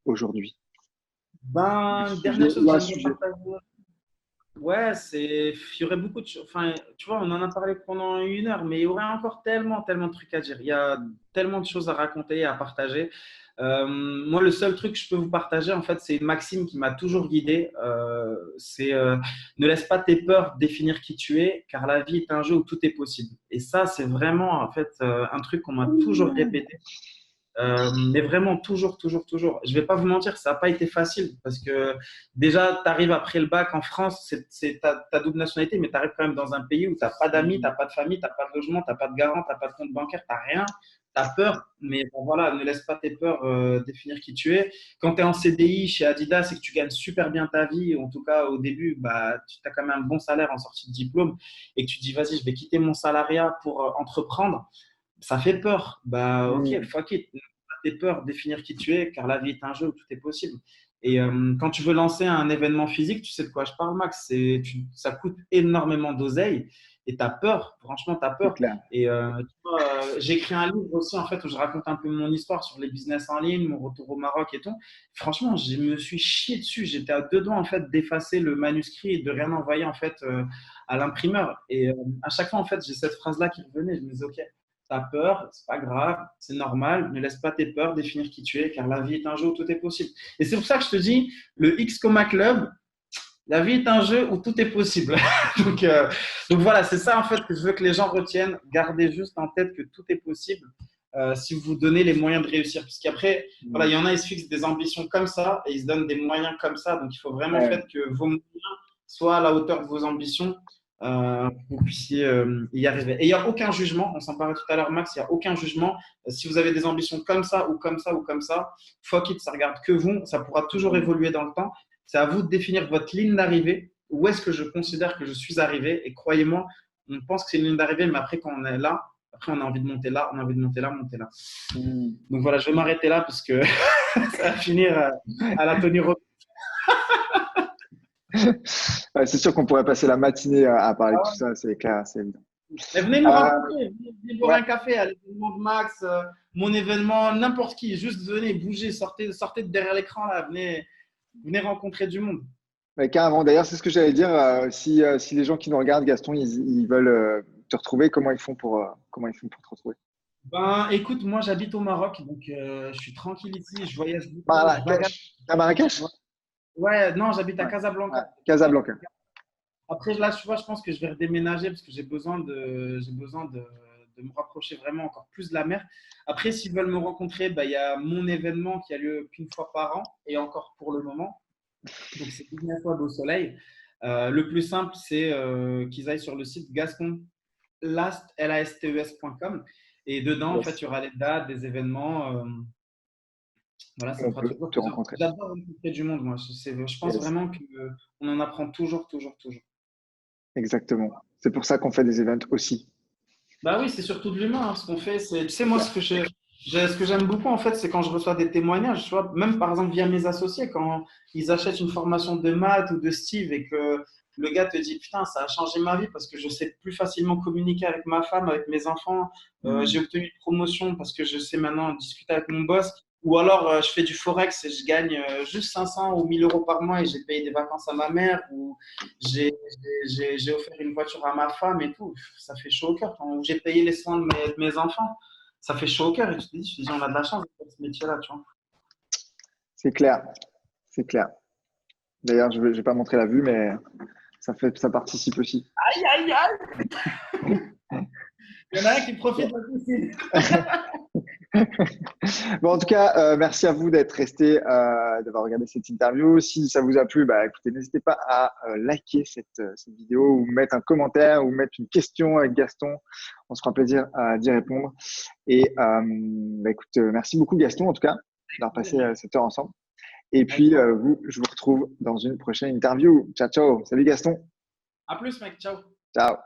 Speaker 2: aujourd'hui du
Speaker 1: Ben, dernière
Speaker 2: sujet
Speaker 1: chose
Speaker 2: ou
Speaker 1: que
Speaker 2: un
Speaker 1: j'aimerais
Speaker 2: sujet?
Speaker 1: partager. Ouais, il y aurait beaucoup de choses. Enfin, tu vois, on en a parlé pendant 1 heure, mais il y aurait encore tellement, tellement de trucs à dire. Il y a tellement de choses à raconter, à partager. Moi, le seul truc que je peux vous partager, en fait, c'est une maxime qui m'a toujours guidé. C'est ne laisse pas tes peurs définir qui tu es, car la vie est un jeu où tout est possible. Et ça, c'est vraiment, en fait, un truc qu'on m'a toujours répété. Mais vraiment, toujours, toujours, toujours. Je ne vais pas vous mentir, ça n'a pas été facile parce que déjà, tu arrives après le bac en France, c'est ta double nationalité, mais tu arrives quand même dans un pays où tu n'as pas d'amis, tu n'as pas de famille, tu n'as pas de logement, tu n'as pas de garant, tu n'as pas de compte bancaire, tu n'as rien. Tu as peur, mais bon, voilà, ne laisse pas tes peurs définir qui tu es. Quand tu es en CDI chez Adidas et que tu gagnes super bien ta vie, en tout cas au début, bah, tu as quand même un bon salaire en sortie de diplôme et que tu dis, vas-y, je vais quitter mon salariat pour entreprendre, ça fait peur. Bah, ok,
Speaker 2: Hmm,
Speaker 1: fuck it. Ne pas tes peurs, définir qui tu es, car la vie est un jeu où tout est possible. Et quand tu veux lancer un événement physique, tu sais de quoi je parle, Max. Ça coûte énormément d'oseille et tu as peur. Franchement, tu as
Speaker 2: c'est
Speaker 1: peur.
Speaker 2: clair.
Speaker 1: Et tu vois, j'ai écrit un livre aussi, en fait, où je raconte un peu mon histoire sur les business en ligne, mon retour au Maroc et tout. Franchement, je me suis chié dessus. J'étais à 2 doigts, en fait, d'effacer le manuscrit et de rien envoyer, en fait, à l'imprimeur. Et à chaque fois, en fait, j'ai cette phrase-là qui revenait. Je me disais, OK, t'as peur, c'est pas grave, c'est normal. Ne laisse pas tes peurs définir qui tu es, car la vie est un jeu où tout est possible. Et c'est pour ça que je te dis, le X-Coma Club, la vie est un jeu où tout est possible. donc, donc voilà, c'est ça en fait que je veux que les gens retiennent. Gardez juste en tête que tout est possible si vous vous donnez les moyens de réussir. Parce qu'après, voilà,
Speaker 2: Hmm,
Speaker 1: il y en a, ils se fixent des ambitions comme ça et ils se donnent des moyens comme ça. Donc il faut vraiment en
Speaker 2: ouais,
Speaker 1: fait que vos moyens soient à la hauteur de vos ambitions pour que vous puissiez y arriver. Et il n'y a aucun jugement, on s'en parlait tout à l'heure, Max, il n'y a aucun jugement. Si vous avez des ambitions comme ça ou comme ça ou comme ça, fuck it, ça regarde que vous, ça pourra toujours
Speaker 2: hmm,
Speaker 1: évoluer dans le temps. C'est à vous de définir votre ligne d'arrivée. Où est-ce que je considère que je suis arrivé? Et croyez-moi, on pense que c'est une ligne d'arrivée, mais après, quand on est là, après, on a envie de monter là, on a envie de monter là, monter là.
Speaker 2: hmm.
Speaker 1: Donc voilà, je vais m'arrêter là parce que ça va finir à la Tony Robbins.
Speaker 2: Ouais, c'est sûr qu'on pourrait passer la matinée à parler de tout ça, c'est clair, c'est évident.
Speaker 1: Mais venez nous
Speaker 2: Euh,
Speaker 1: rencontrer, venez boire
Speaker 2: ouais,
Speaker 1: un café à l'événement de Max, mon événement, n'importe qui. Juste venez, bougez, sortez de derrière l'écran là, venez rencontrer du monde.
Speaker 2: mais carrément. D'ailleurs, c'est ce que j'allais dire. Si les gens qui nous regardent, Gaston, ils veulent te retrouver, comment ils font pour te retrouver?
Speaker 1: Ben, écoute, moi j'habite au Maroc, donc je suis tranquille ici, je voyage beaucoup, je vagabonde.
Speaker 2: Marrakech. À Marrakech?
Speaker 1: Ouais, non, j'habite à
Speaker 2: Ouais, ouais.
Speaker 1: Casablanca.
Speaker 2: Casablanca.
Speaker 1: Après, là, tu vois, je pense que je vais redéménager parce que j'ai besoin de me rapprocher vraiment encore plus de la mer. Après, s'ils veulent me rencontrer, bah, il y a mon événement qui a lieu qu'une fois par an et encore pour le moment. Donc, c'est Business Web au soleil. Le plus simple, c'est qu'ils aillent sur le site gastonlastes.com et dedans, en fait,
Speaker 2: Yes.
Speaker 1: il y aura les dates, des événements. Voilà, ça
Speaker 2: On
Speaker 1: fera
Speaker 2: peut
Speaker 1: toujours
Speaker 2: te
Speaker 1: plaisir.
Speaker 2: rencontrer.
Speaker 1: J'adore rencontrer du monde, moi. Je pense
Speaker 2: Yes.
Speaker 1: vraiment qu'on en apprend toujours, toujours, toujours.
Speaker 2: Exactement. C'est pour ça qu'on fait des events aussi.
Speaker 1: Bah oui, c'est surtout de l'humain, hein, ce qu'on fait. Tu sais, moi,
Speaker 2: Clair.
Speaker 1: ce que j'aime beaucoup, en fait, c'est quand je reçois des témoignages, tu vois, même par exemple via mes associés, quand ils achètent une formation de maths ou de Steve et que le gars te dit, putain, ça a changé ma vie parce que je sais plus facilement communiquer avec ma femme, avec mes enfants. J'ai
Speaker 2: Hmm.
Speaker 1: obtenu une promotion parce que je sais maintenant discuter avec mon boss. Ou alors, je fais du forex et je gagne juste 500 ou 1000 euros par mois et j'ai payé des vacances à ma mère. Ou j'ai j'ai offert une voiture à ma femme et tout. Ça fait chaud au cœur. Quand j'ai payé les soins de mes enfants, ça fait chaud au cœur. Et je te dis, on a de la chance de faire ce métier-là, tu vois.
Speaker 2: C'est clair. C'est clair. D'ailleurs, je vais pas montrer la vue, mais ça participe aussi.
Speaker 1: Aïe, aïe, aïe! Il y en a un qui profite de la piscine.
Speaker 2: Bon, en tout cas, merci à vous d'être resté, d'avoir regardé cette interview. Si ça vous a plu, bah, écoutez, n'hésitez pas à liker cette vidéo ou mettre un commentaire ou mettre une question avec Gaston. On se fera plaisir d'y répondre. Et bah, écoute, merci beaucoup Gaston, en tout cas, d'avoir passé cette heure ensemble. Et
Speaker 1: Avec
Speaker 2: puis,
Speaker 1: toi.
Speaker 2: je vous retrouve dans une prochaine interview. Ciao, ciao. Salut Gaston.
Speaker 1: À plus, mec. Ciao.
Speaker 2: Ciao.